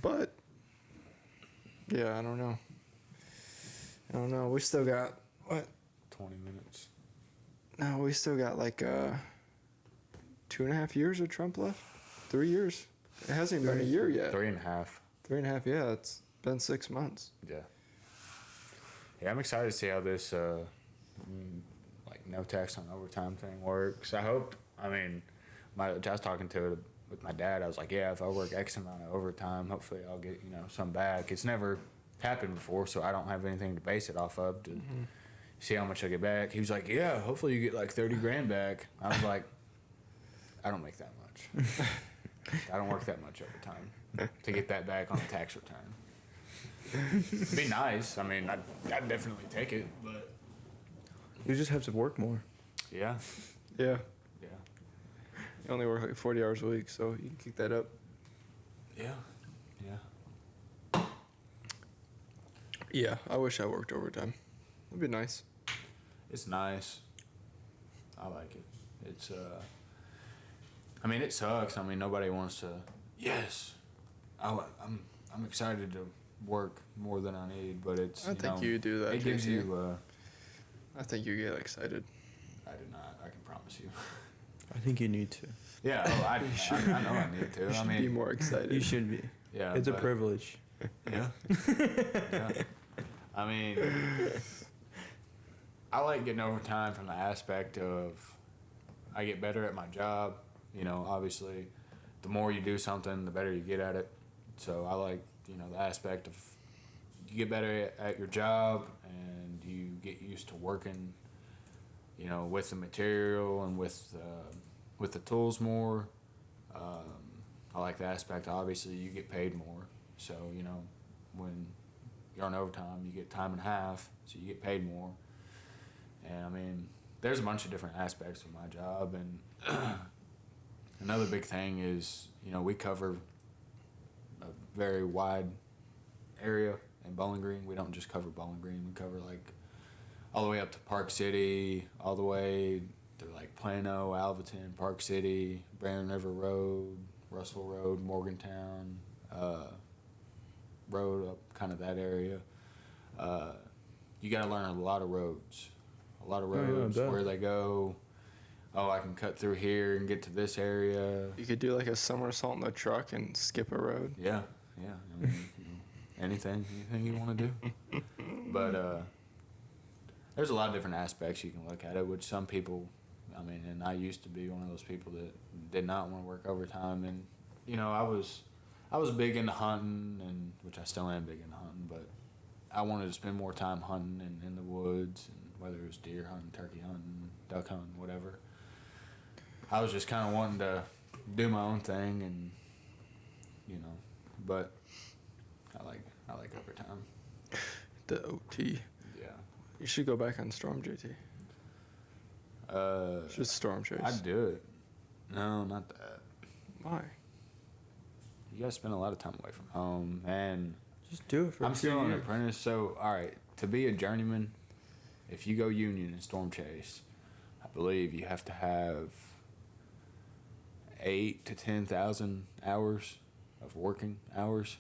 But yeah, I don't know. We still got what?
20 minutes.
No, we still got like 2.5 years of Trump left. 3 years. It hasn't even been a year yet.
3.5.
3.5. Yeah, it's been 6 months.
Yeah. Yeah, I'm excited to see how this, like, no tax on overtime thing works. I hope, I was talking to it with my dad. I was like, yeah, if I work X amount of overtime, hopefully I'll get, some back. It's never happened before, so I don't have anything to base it off of to see how much I get back. He was like, yeah, hopefully you get like 30 grand back. I was like, I don't make that much. I don't work that much overtime to get that back on a tax return. It'd be nice. I'd definitely take it, but
You just have to work more.
yeah,
Yeah.
yeah,
You only work like 40 hours a week, so you can kick that up.
yeah.
Yeah, I wish I worked overtime. It'd be nice.
It's nice. I like it. It's it sucks. Nobody wants to. Yes, I'm excited to work more than I need, but it's.
I think you do that,
It gives
JC.
you.
I think you get excited.
I do not. I can promise you.
I think you need to.
Yeah. I know I need to.
You should be more excited.
You should be.
Yeah.
It's a
but-
privilege.
Yeah. Yeah. I like getting overtime from the aspect of I get better at my job. Obviously, the more you do something, the better you get at it. So I like, the aspect of you get better at your job and you get used to working, with the material and with the tools more. I like the aspect, obviously, you get paid more. So, when you're on overtime, you get time and a half, so you get paid more. And, there's a bunch of different aspects of my job. And another big thing is, we cover a very wide area in Bowling Green. We don't just cover Bowling Green. We cover, all the way up to Park City, all the way to, Plano, Alvaton, Park City, Barron River Road, Russell Road, Morgantown, Road, up kind of that area. You got to learn a lot of roads.
yeah, I bet.
Where they go, oh, I can cut through here and get to this area.
You could do like a somersault in the truck and skip a road.
Yeah, yeah. I mean, anything you want to do. But there's a lot of different aspects you can look at it, which some people, I mean, and I used to be one of those people that did not want to work overtime. And, you know, I was big into hunting, and which I still am big into hunting, but I wanted to spend more time hunting and in the woods, and whether it was deer hunting, turkey hunting, duck hunting, whatever. I was just kind of wanting to do my own thing, and, you know, but I like overtime.
The OT.
Yeah.
You should go back on Storm, JT. Just Storm Chase.
I'd do it. No, not that.
Why?
You guys spend a lot of time away from home, and
Just do it for
I'm
a few
still an
years.
apprentice, so all right. To be a journeyman, if you go union in Storm Chase, I believe you have to have 8,000 to 10,000 hours of working hours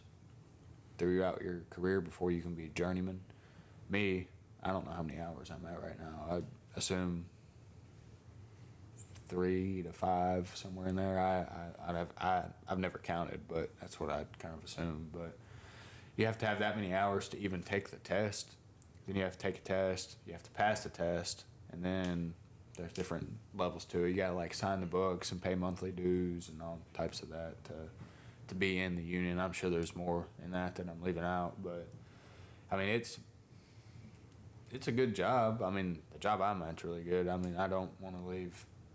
throughout your career before you can be a journeyman. Me, I don't know how many hours I'm at right now. I assume 3 to 5, somewhere in there. I've never counted, but that's what I'd kind of assume. But you have to have that many hours to even take the test. Then you have to take a test. You have to pass the test, and then there's different levels to it. You gotta like sign the books and pay monthly dues and all types of that to be in the union. I'm sure there's more in that I'm leaving out, but I mean it's a good job. I mean the job I'm at's really good. I mean I don't want to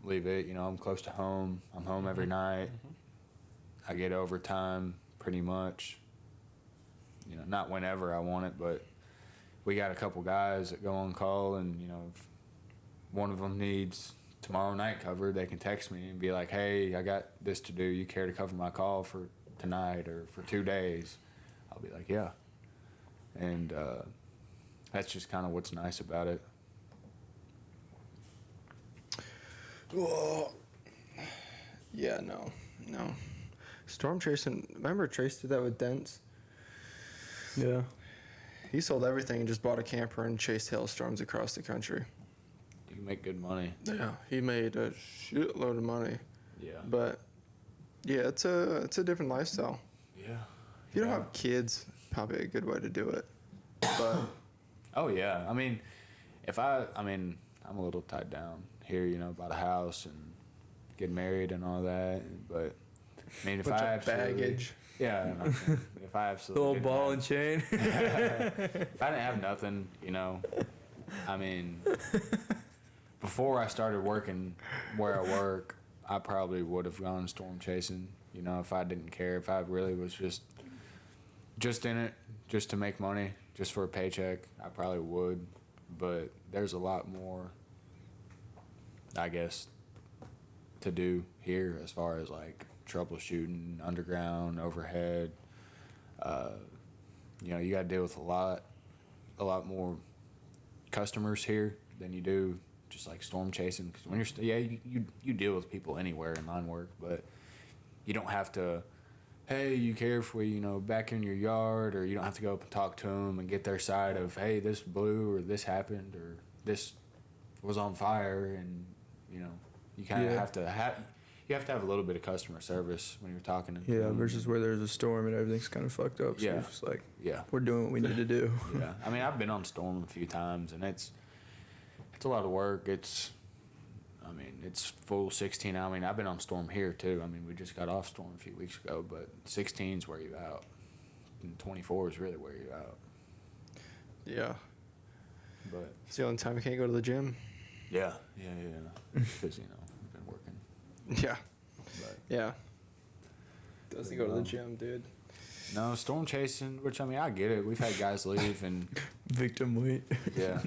leave it. You know, I'm close to home. I'm home every night. I get overtime pretty much. You know, not whenever I want it, but we got a couple guys that go on call, and you know, if one of them needs tomorrow night covered, they can text me and be like, "Hey, I got this to do. You care to cover my call for tonight or for 2 days?" I'll be like, "Yeah," and that's just kind of what's nice about it.
Well, yeah, no. Storm chasing. Remember Trace did that with Dents?
Yeah.
He sold everything and just bought a camper and chased hailstorms across the country.
You can make good money.
Yeah, he made a shitload of money.
Yeah.
But yeah, it's a different lifestyle.
Yeah.
If you don't have kids, probably a good way to do it. But
Oh yeah. I mean, I'm a little tied down here, you know, bought a house and getting married and all that. But I mean, if
bunch
I
of
absolutely,
baggage.
yeah, I mean, if I
The
absolutely
old
didn't
ball
have-
and chain.
if I didn't have nothing, you know, I mean, before I started working where I work, I probably would have gone storm chasing. You know, if I didn't care, if I really was just in it, just to make money, just for a paycheck, I probably would. But there's a lot more, I guess, to do here as far as like troubleshooting, underground, overhead. You know, you got to deal with a lot more customers here than you do just like storm chasing. Because when you deal with people anywhere in line work, but you don't have to. Hey, you care if we, you know, back in your yard, or you don't have to go up and talk to them and get their side of, hey, this blew or this happened or this was on fire, and you know, you kind of
Yeah.
have to have a little bit of customer service when you're talking to
Yeah,
them.
versus where there's a storm and everything's kind of fucked up. So
Yeah.
it's just like,
Yeah.
we're doing what we need to do.
Yeah, I mean, I've been on storm a few times, and it's a lot of work. It's full 16. I mean, I've been on storm here too. I mean, we just got off storm a few weeks ago, but 16's where you out, and 24 is really where you out.
yeah,
But
it's the only time you can't go to the gym.
yeah, because you know I've been working.
Yeah,
But
yeah. Doesn't go to the gym, dude.
no storm chasing, which I mean I get it. We've had guys leave and
Victim weight.
yeah.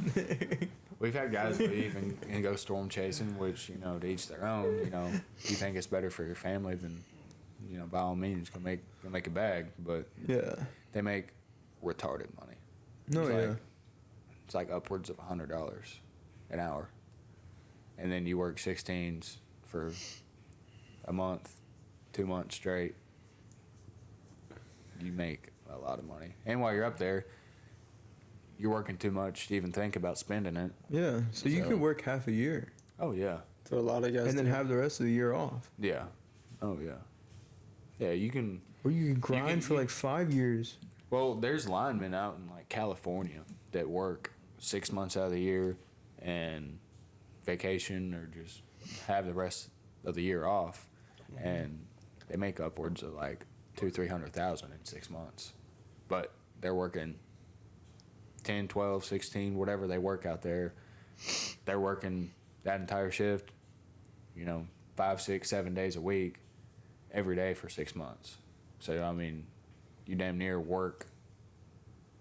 We've had guys leave and go storm chasing, which, you know, to each their own. You know, if you think it's better for your family, then, you know, by all means, go make a bag. But
Yeah.
they make retarded money.
No,
It's
yeah.
like- It's like upwards of $100 an hour. And then you work 16s for a month, 2 months straight. You make a lot of money. And while you're up there, you're working too much to even think about spending it.
Yeah. So you
So-
can work half a year.
Oh, yeah.
So a lot of guys
and then
do.
have the rest of the year off.
Yeah. Oh yeah. Yeah, you can.
Or you can grind for like 5 years.
Well, there's linemen out in like California that work 6 months out of the year and vacation or just have the rest of the year off, and they make upwards of like 200,000-300,000 in 6 months, but they're working 10, 12, 16, whatever they work out there. They're working that entire shift, 5, 6, 7 days a week, every day for 6 months. So I mean, you damn near work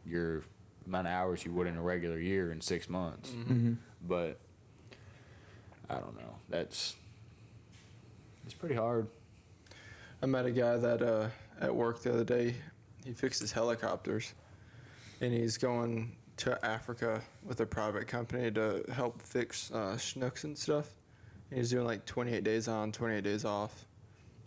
your amount of hours you would in a regular year in 6 months. But I don't know. It's pretty hard.
I met a guy that at work the other day. He fixes helicopters, and he's going to Africa with a private company to help fix Chinooks and stuff. And he's doing like 28 days on, 28 days off.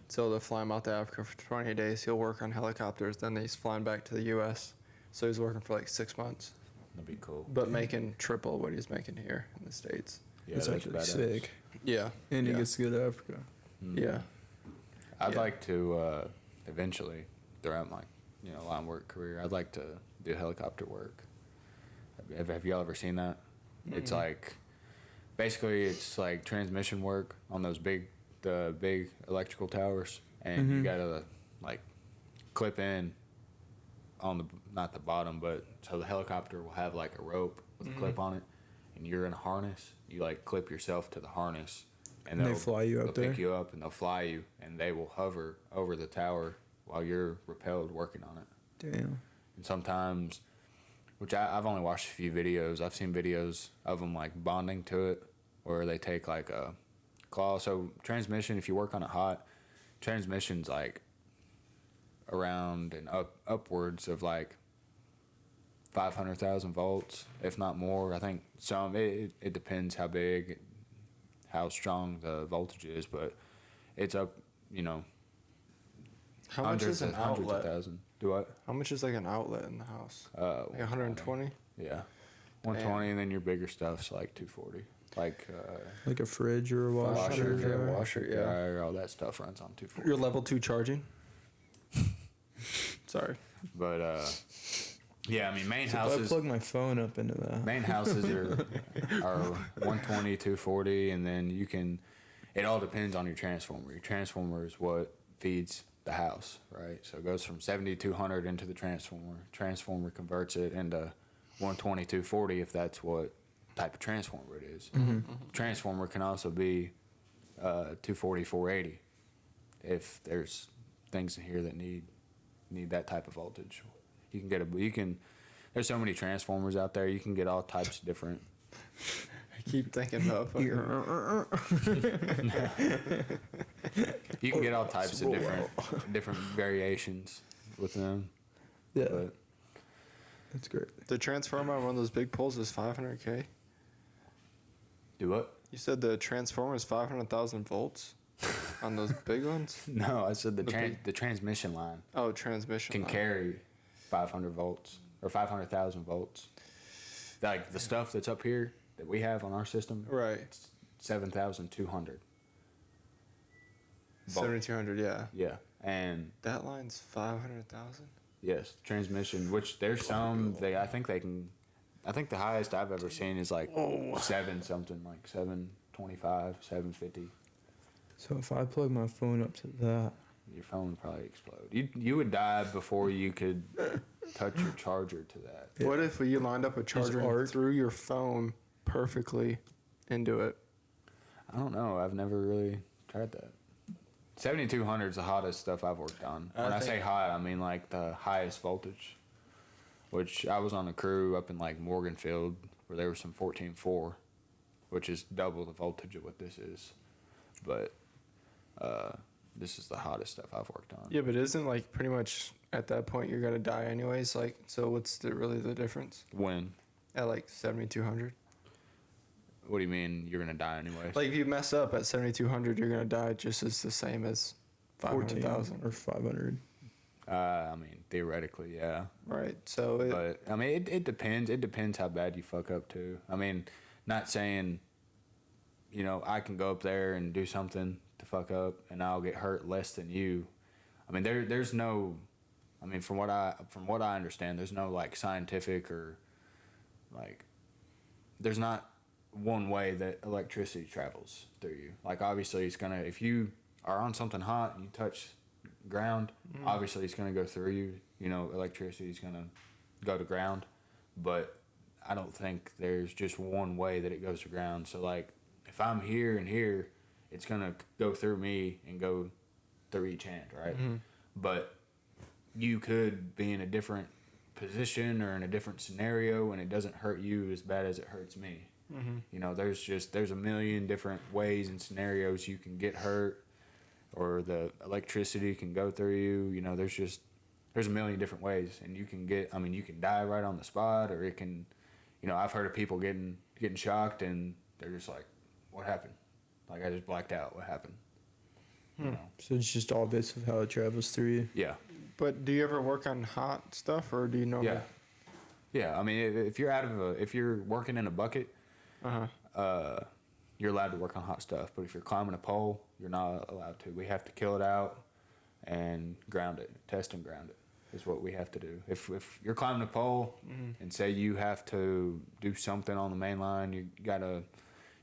So they'll fly him out to Africa for 28 days. He'll work on helicopters. Then he's flying back to the U.S. So he's working for like 6 months.
That'd be cool.
But making triple what he's making here in the States.
Yeah,
It's
that's
actually
badass.
sick.
Yeah.
And he
yeah.
gets to go to Africa.
Yeah.
I'd
Yeah.
like to eventually, throughout my line work career, I'd like to do helicopter work. Have y'all ever seen that? It's like basically it's like transmission work on those big electrical towers, and you gotta like clip in on the not the bottom, but so the helicopter will have like a rope with a clip on it, and you're in a harness. You like clip yourself to the harness.
And they fly you up
they'll
there?
pick you up and they'll fly you, and they will hover over the tower while you're rappelled working on it.
Damn.
And sometimes, which I've only watched a few videos. I've seen videos of them like bonding to it, where they take like a claw. So transmission, if you work on it hot, transmission's like around and upwards of like 500,000 volts, if not more. I think some. It depends how big, how strong the voltage is, but it's up,
How much is an
hundreds of
outlet?
thousands. Do what?
How much is like an outlet in the house? Like 120?
Yeah, 120, and then your bigger stuff's like 240. Like
Like a fridge or a washer.
yeah,
dryer.
washer, yeah.
dryer, all that stuff runs on 240.
Your level 2 charging? Sorry.
But yeah, I mean main
So if I
houses.
plug my phone up into that.
Main houses are 120, 240, and then you can. It all depends on your transformer. Your transformer is what feeds the house, right? So it goes from 7200 into the transformer. Transformer converts it into 120, 240 if that's what type of transformer it is. Transformer can also be 240, 480 if there's things in here that need that type of voltage. You can there's so many transformers out there. You can get all types of different.
I keep thinking about fucking
You can get all types of different variations with them.
Yeah.
But
That's great.
the transformer on one of those big poles is 500K.
do what?
You said the transformer is 500,000 volts on those big ones?
No, I said
Okay.
the transmission line
Oh, transmission.
can
line.
carry 500 volts or 500,000 volts. Like the stuff that's up here that we have on our system,
Right.
it's 7,200.
7,200, yeah.
Yeah, and
That line's 500,000?
yes, transmission. Which there's some I think the highest I've ever seen is like 7 something, like 725, 750.
So if I plug my phone up to that,
Your phone would probably explode. You would die before you could touch your charger to that.
Yeah.
What if you lined up a charger and
art-
threw your phone perfectly into it?
I don't know. I've never really tried that. 7200 is the hottest stuff I've worked on. When I say hot, I mean like the highest voltage. Which I was on a crew up in like Morganfield where there was some 14.4, which is double the voltage of what this is. But this is the hottest stuff I've worked on.
Yeah, but isn't like pretty much at that point you're gonna die anyways? Like, so what's really the difference
When?
at like 7,200?
What do you mean you're gonna die anyway?
Like if you mess up at 7,200, you're gonna die just as the same as
14
500,000.
or 500.
I mean, theoretically, yeah.
Right. So it,
But I mean, it depends. It depends how bad you fuck up too. I mean, not saying you know, I can go up there and do something to fuck up, and I'll get hurt less than you. I mean, there's no, I mean, from what I understand, there's no like scientific or like, there's not one way that electricity travels through you. Like, obviously, it's gonna, if you are on something hot and you touch ground, obviously it's gonna go through you. You know, electricity is gonna go to ground, but I don't think there's just one way that it goes to ground. So like, if I'm here and here, it's gonna go through me and go through each hand, right? But you could be in a different position or in a different scenario, and it doesn't hurt you as bad as it hurts me. You know, there's a million different ways and scenarios you can get hurt, or the electricity can go through you. You know, there's a million different ways, and you can get, I mean, you can die right on the spot, or it can, you know, I've heard of people getting shocked and they're just like, what happened? Like, I just blacked out. What happened? You know?
So it's just all bits of how it travels through you.
Yeah.
But do you ever work on hot stuff, or do you normally?
Yeah. Yeah. I mean, if you're working in a bucket, you're allowed to work on hot stuff. But if you're climbing a pole, you're not allowed to. We have to kill it out and ground it, test and ground it. Is what we have to do. If you're climbing a pole and say you have to do something on the main line, you gotta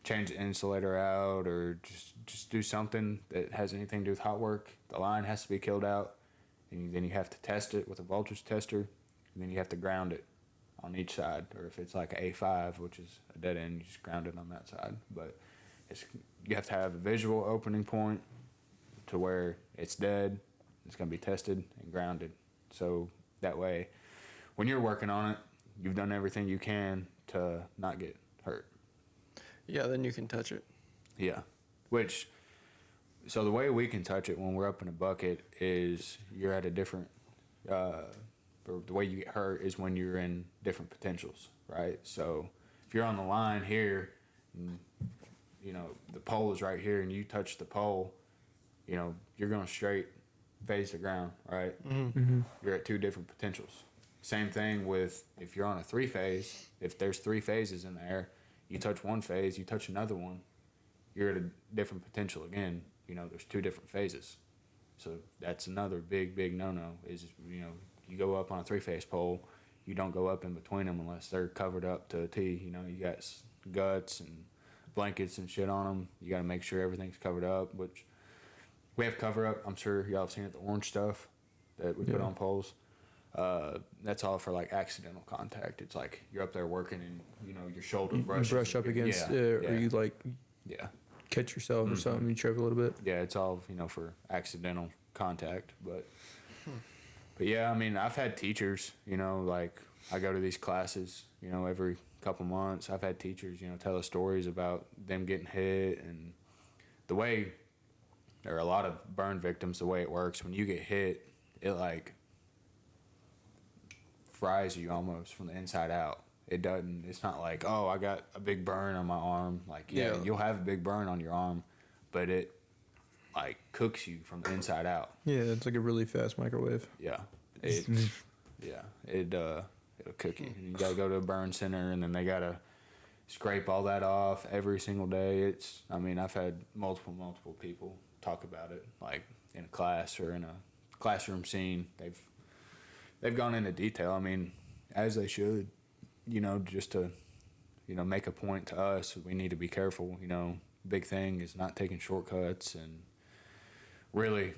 change the insulator out, or just do something that has anything to do with hot work. The line has to be killed out, and then you have to test it with a voltage tester, and then you have to ground it on each side. Or if it's like an A5, which is a dead end, you just ground it on that side. But you have to have a visual opening point to where it's dead. It's gonna be tested and grounded. So that way, when you're working on it, you've done everything you can to not get hurt.
Yeah, then you can touch it.
Yeah. So the way we can touch it when we're up in a bucket is you're at a different, or the way you get hurt is when you're in different potentials, right? So if you're on the line here, and, you know, the pole is right here and you touch the pole, you know, you're going straight phase to ground, right? You're at two different potentials. Same thing with if you're on a 3-phase, if there's 3 phases in the air, you touch one phase, you touch another one, you're at a different potential again. You know, there's 2 different phases. So that's another big no-no is, you know, you go up on a 3-phase pole, you don't go up in between them unless they're covered up to a T. You know, you got guts and blankets and shit on them. You got to make sure everything's covered up, which we have cover up. I'm sure y'all have seen it, the orange stuff that we put on poles. That's all for like accidental contact. It's like you're up there working and, you know, your shoulder brushes.
You brush up against it, or you like catch yourself or something, you trip a little bit.
Yeah, it's all, you know, for accidental contact. But yeah, I mean, I've had teachers, you know, like I go to these classes, you know, every couple months. I've had teachers, you know, tell us stories about them getting hit, and the way there are a lot of burn victims, the way it works, when you get hit, it like fries you almost from the inside out. It doesn't, it's not like, oh, I got a big burn on my arm. Like, yeah, you'll have a big burn on your arm, but it like cooks you from the inside out.
Yeah, it's like a really fast microwave.
Yeah. It'll cook you. And you gotta go to a burn center, and then they gotta scrape all that off every single day. I mean, I've had multiple people talk about it, like in a class or in a classroom scene. They've gone into detail. I mean, as they should, you know, just to, you know, make a point to us. We need to be careful. You know, big thing is not taking shortcuts and really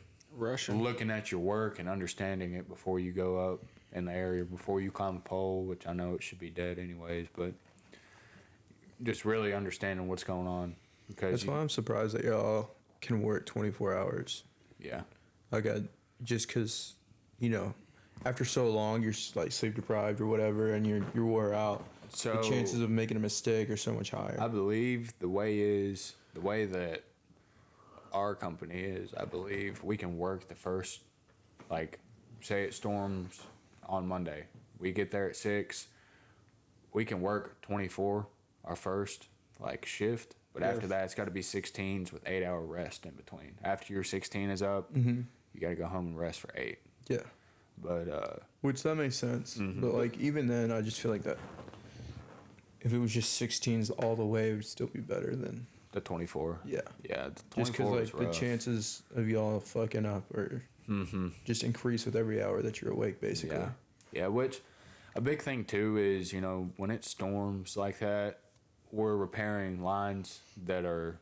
looking at your work and understanding it before you go up in the area, before you climb a pole, which I know it should be dead anyways, but just really understanding what's going on. Because
that's why I'm surprised that y'all can work 24 hours.
Yeah.
Just because, you know, after so long, you're like sleep deprived or whatever, and you're wore out. So the chances of making a mistake are so much higher.
I believe the way that our company is, I believe we can work the first, like, say it storms on Monday. We get there at 6. We can work 24, our first, like, shift. But after that, it's got to be 16s with 8-hour rest in between. After your 16 is up, you got to go home and rest for 8.
Yeah.
But
which that makes sense. But like even then, I just feel like that if it was just 16s all the way, it would still be better than
The 24.
Yeah.
Yeah, the 24
Just because
was
like the
rough.
chances of y'all fucking up are just increase with every hour that you're awake, basically.
Yeah. Yeah, which a big thing too is, you know, when it storms like that, we're repairing lines that are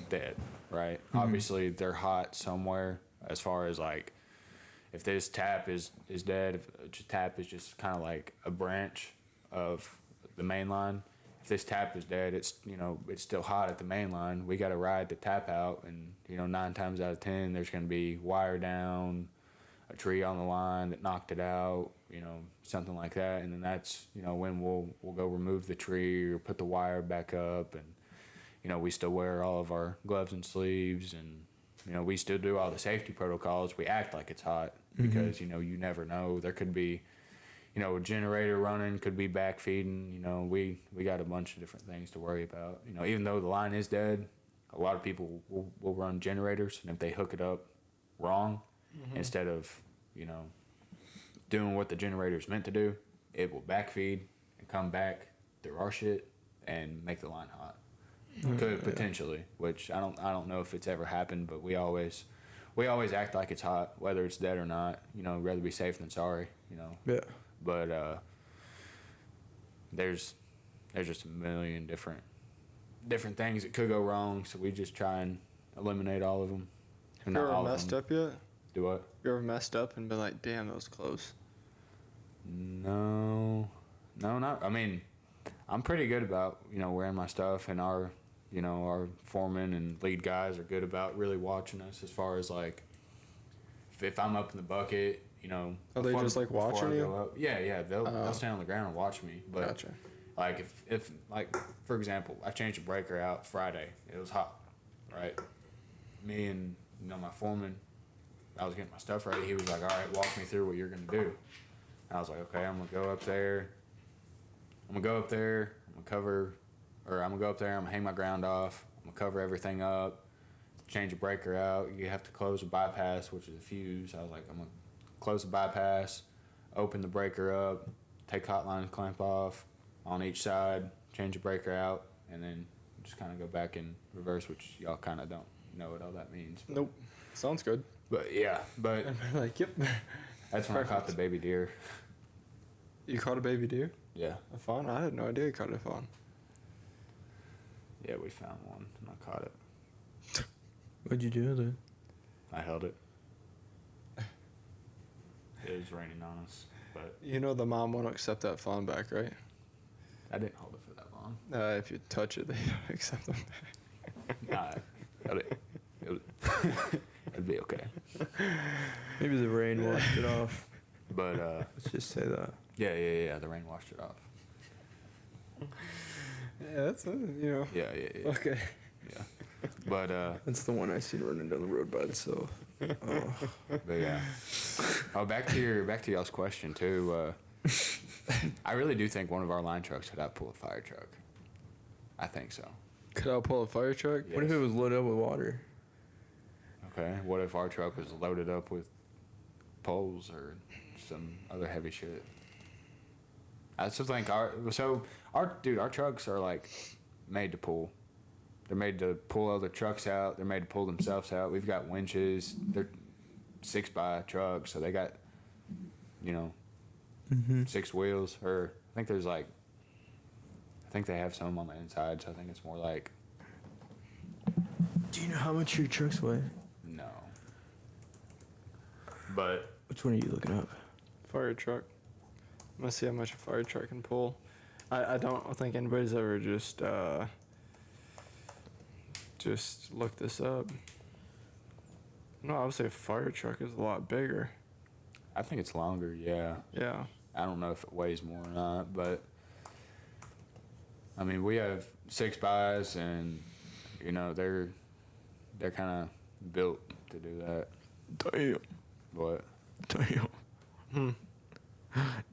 dead, right? Obviously, they're hot somewhere as far as like if this tap is dead, if a tap is just kind of like a branch of the main line. If this tap is dead, it's, you know, it's still hot at the main line. We got to ride the tap out, and, you know, 9 times out of 10, there's going to be wire down, a tree on the line that knocked it out, you know, something like that. And then that's, you know, when we'll go remove the tree or put the wire back up. And, you know, we still wear all of our gloves and sleeves, and, you know, we still do all the safety protocols. We act like it's hot because, you know, you never know. There could be, you know, a generator running, could be back feeding. You know, we got a bunch of different things to worry about. You know, even though the line is dead, a lot of people will run generators, and if they hook it up wrong, instead of, you know, doing what the generator's meant to do, it will backfeed and come back through our shit and make the line hot. Could potentially, which I don't know if it's ever happened, but we always act like it's hot, whether it's dead or not. You know, rather be safe than sorry. You know.
Yeah.
But there's just a million different things that could go wrong, so we just try and eliminate all of them.
Have you ever messed up yet?
Do what?
You ever messed up and been like, damn, that was close?
No, not. I mean, I'm pretty good about, you know, wearing my stuff, and our foreman and lead guys are good about really watching us as far as like if I'm up in the bucket, you know.
Are they just like watching you?
Yeah, they'll stand on the ground and watch me. But
Gotcha.
like if like for example, I changed a breaker out Friday. It was hot, right? Me and, you know, my foreman, I was getting my stuff ready. He was like, "All right, walk me through what you're gonna do." And I was like, "Okay, I'm gonna go up there. I'm gonna hang my ground off. I'm gonna cover everything up, change a breaker out. You have to close a bypass, which is a fuse." I was like, "I'm gonna close the bypass, open the breaker up, take hotline and clamp off on each side, change the breaker out, and then just kind of go back in reverse," which y'all kind of don't know what all that means. But,
Nope. Sounds good.
But yeah, but
I'm like, yep.
that's when I caught the baby deer.
You caught a baby deer?
Yeah.
A fawn? I had no idea you caught a fawn.
Yeah, we found one, and I caught it.
What'd you do with it?
I held it. It was raining on us, but
You know the mom won't accept that fawn back, right?
I didn't hold it for that long.
If you touch it, they don't accept them back.
Nah, it'd be okay.
Maybe the rain washed it off.
But
Let's just say that.
yeah, the rain washed it off.
Yeah, that's, you know.
Yeah.
Okay.
Yeah. But
That's the one I seen running down the road by itself. Oh.
but yeah. Oh, back to y'all's question too. I really do think one of our line trucks could outpull a fire truck. I think so.
Could I pull a fire truck?
Yes.
What if it was loaded up with water?
Okay. What if our truck was loaded up with poles or some other heavy shit? I still think our trucks are like made to pull. They're made to pull other trucks out. They're made to pull themselves out. We've got winches. They're 6x trucks, so they got, you know, 6 wheels. Or I think they have some on the inside, so I think it's more like.
Do you know how much your trucks weigh?
No. But
Which one are you looking up?
Fire truck. I'm gonna see how much a fire truck can pull. I don't think anybody's ever just look this up. No, I would say a fire truck is a lot bigger.
I think it's longer. Yeah.
Yeah.
I don't know if it weighs more or not, but I mean, we have 6x, and you know they're kind of built to do that.
Damn.
What?
Damn.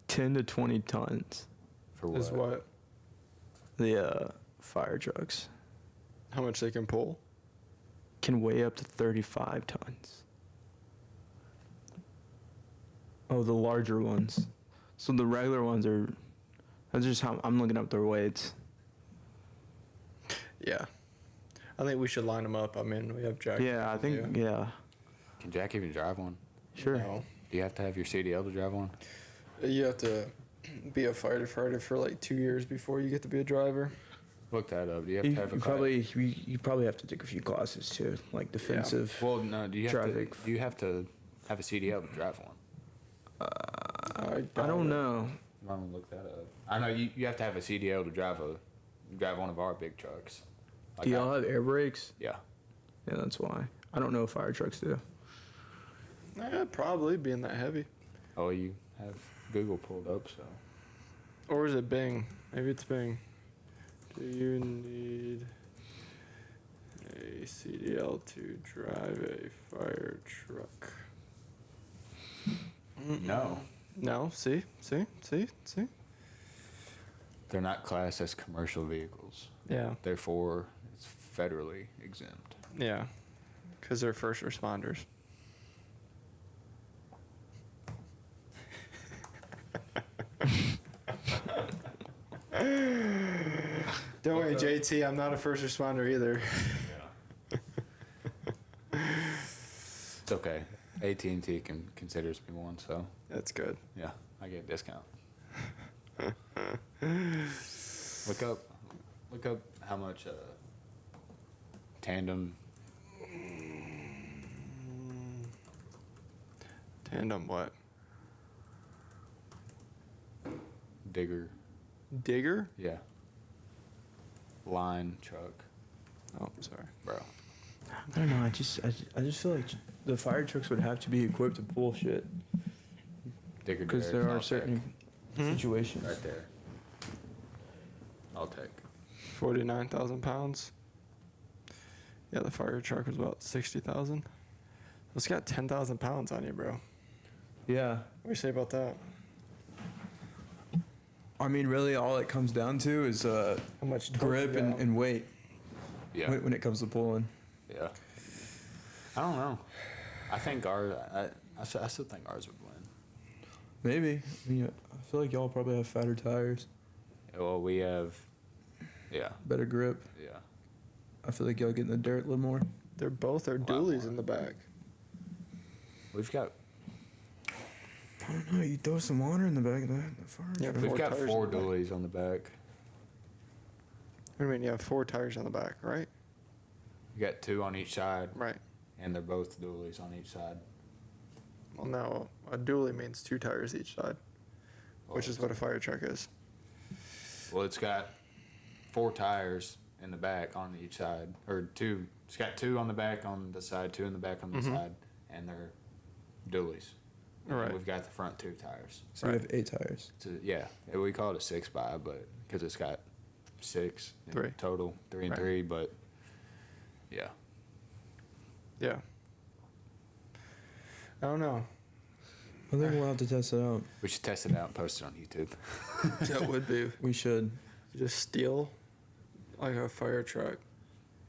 10 to 20 tons.
For what?
Is what?
The fire trucks
How much they can pull?
can weigh up to 35 tons. Oh, the larger ones. So the regular ones are. That's just how I'm looking up their weights.
Yeah. I think we should line them up. I mean, we have Jack.
Yeah, I think. Yeah.
Can Jack even drive one?
Sure.
No.
Do you have to have your CDL to drive one?
You have to be a firefighter for like 2 years before you get to be a driver.
Look that up. Do you have
You,
to have a
you probably you probably have to take a few classes too, like defensive.
Well, no. Do you have
traffic.
to? Do you have to have a CDL to drive one?
I don't know.
I'm gonna look that up. I know you have to have a CDL to drive one of our big trucks. Like
Do y'all have air brakes?
Yeah.
Yeah, that's why. I don't know if fire trucks do.
Probably being that heavy.
Oh, you have Google pulled up, so.
Or is it Bing? Maybe it's Bing. Do you need a CDL to drive a fire truck?
No.
No. See?
They're not classed as commercial vehicles.
Yeah.
Therefore, it's federally exempt.
Yeah. Because they're first responders. Don't worry, JT. I'm not a first responder either.
It's okay. AT&T considers me one, so
That's good.
yeah, I get a discount. Look up how much tandem
Tandem what?
digger.
Digger?
Yeah. Line truck,
Oh, sorry.
bro.
I don't know. I just feel like the fire trucks would have to be equipped to pull shit
Digger
because
derrick,
there are
I'll
certain situations.
take. Right there. I'll take.
49,000 pounds. Yeah, the fire truck was about 60,000. It's got 10,000 pounds on you, bro.
Yeah.
What do you say about that?
I mean, really, all it comes down to is
How much torque
grip
you got?
and weight
Yeah.
when it comes to pulling.
Yeah. I don't know. I think I still think ours would win.
Maybe. I mean, I feel like y'all probably have fatter tires,
Well, we have. Yeah.
better grip.
Yeah.
I feel like y'all get in the dirt a little more.
They're both are
Lot
dualies
more.
in the back.
We've got
I don't know. You throw some water in the back of the fire
Yeah,
truck.
we've
Four
got
tires
4
in the back.
dualies on the back.
What do you mean? You have 4 tires on the back, right?
We got 2 on each side,
Right.
and they're both dualies on each side.
Well, no, a dually means 2 tires each side, which is what a fire truck is.
Well, it's got 4 tires in the back on each side, or 2. It's got 2 on the back on the side, 2 in the back on the side, and they're dualies. And
Right.
We've got the front 2 tires.
So we have 8 tires.
Yeah, we call it a 6x, but because it's got 6 in
3.
total, 3 and
Right.
3, but yeah.
Yeah. I don't know.
I think we'll have to test it out.
We should test it out and post it on YouTube.
That would be
We should.
just steal like a fire truck.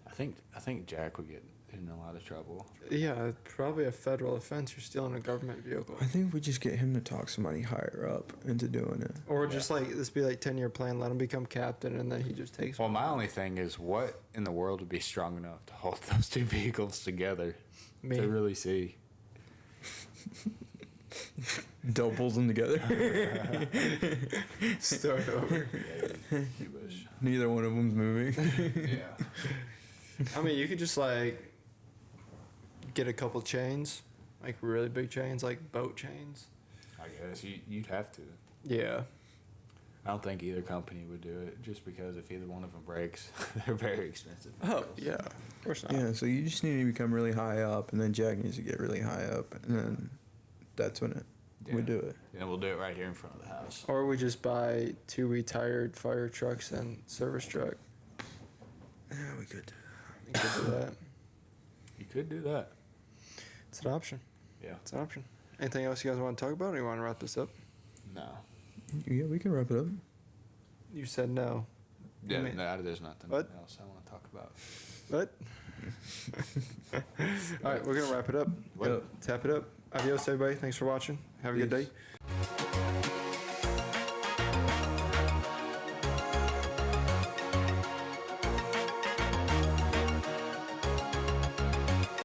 I think Jack would get in a lot of trouble.
Yeah, probably a federal offense. You're stealing a government vehicle.
I think we just get him to talk somebody higher up into doing it.
Or just like this be like 10-year plan, let him become captain, and then he just takes.
Well, my only thing is, what in the world would be strong enough to hold those 2 vehicles together
Me.
to really see?
Doubles them together.
Start over.
You wish.
Neither one of them's moving.
Yeah.
I mean, you could just like get a couple chains, like really big chains, like boat chains.
I guess you'd have to.
Yeah.
I don't think either company would do it, just because if either one of them breaks, they're very expensive.
Oh
vehicles.
yeah, of course not.
Yeah, so you just need to become really high up, and then Jack needs to get really high up, and then that's when we do it.
And we'll do it right here in front of the house.
Or we just buy 2 retired fire trucks and service truck.
Yeah, we could.
You could do that.
You could do that.
It's an option.
Yeah.
It's an option. Anything else you guys want to talk about, or you want to wrap this up?
No.
Yeah, we can wrap it up.
You said no.
Yeah,
I mean-
no, there's nothing
What?
else I want to talk about.
What? All right, we're gonna wrap it up.
What?
Tap it up. Adios, everybody. Thanks for watching. Have a good
Peace.
day.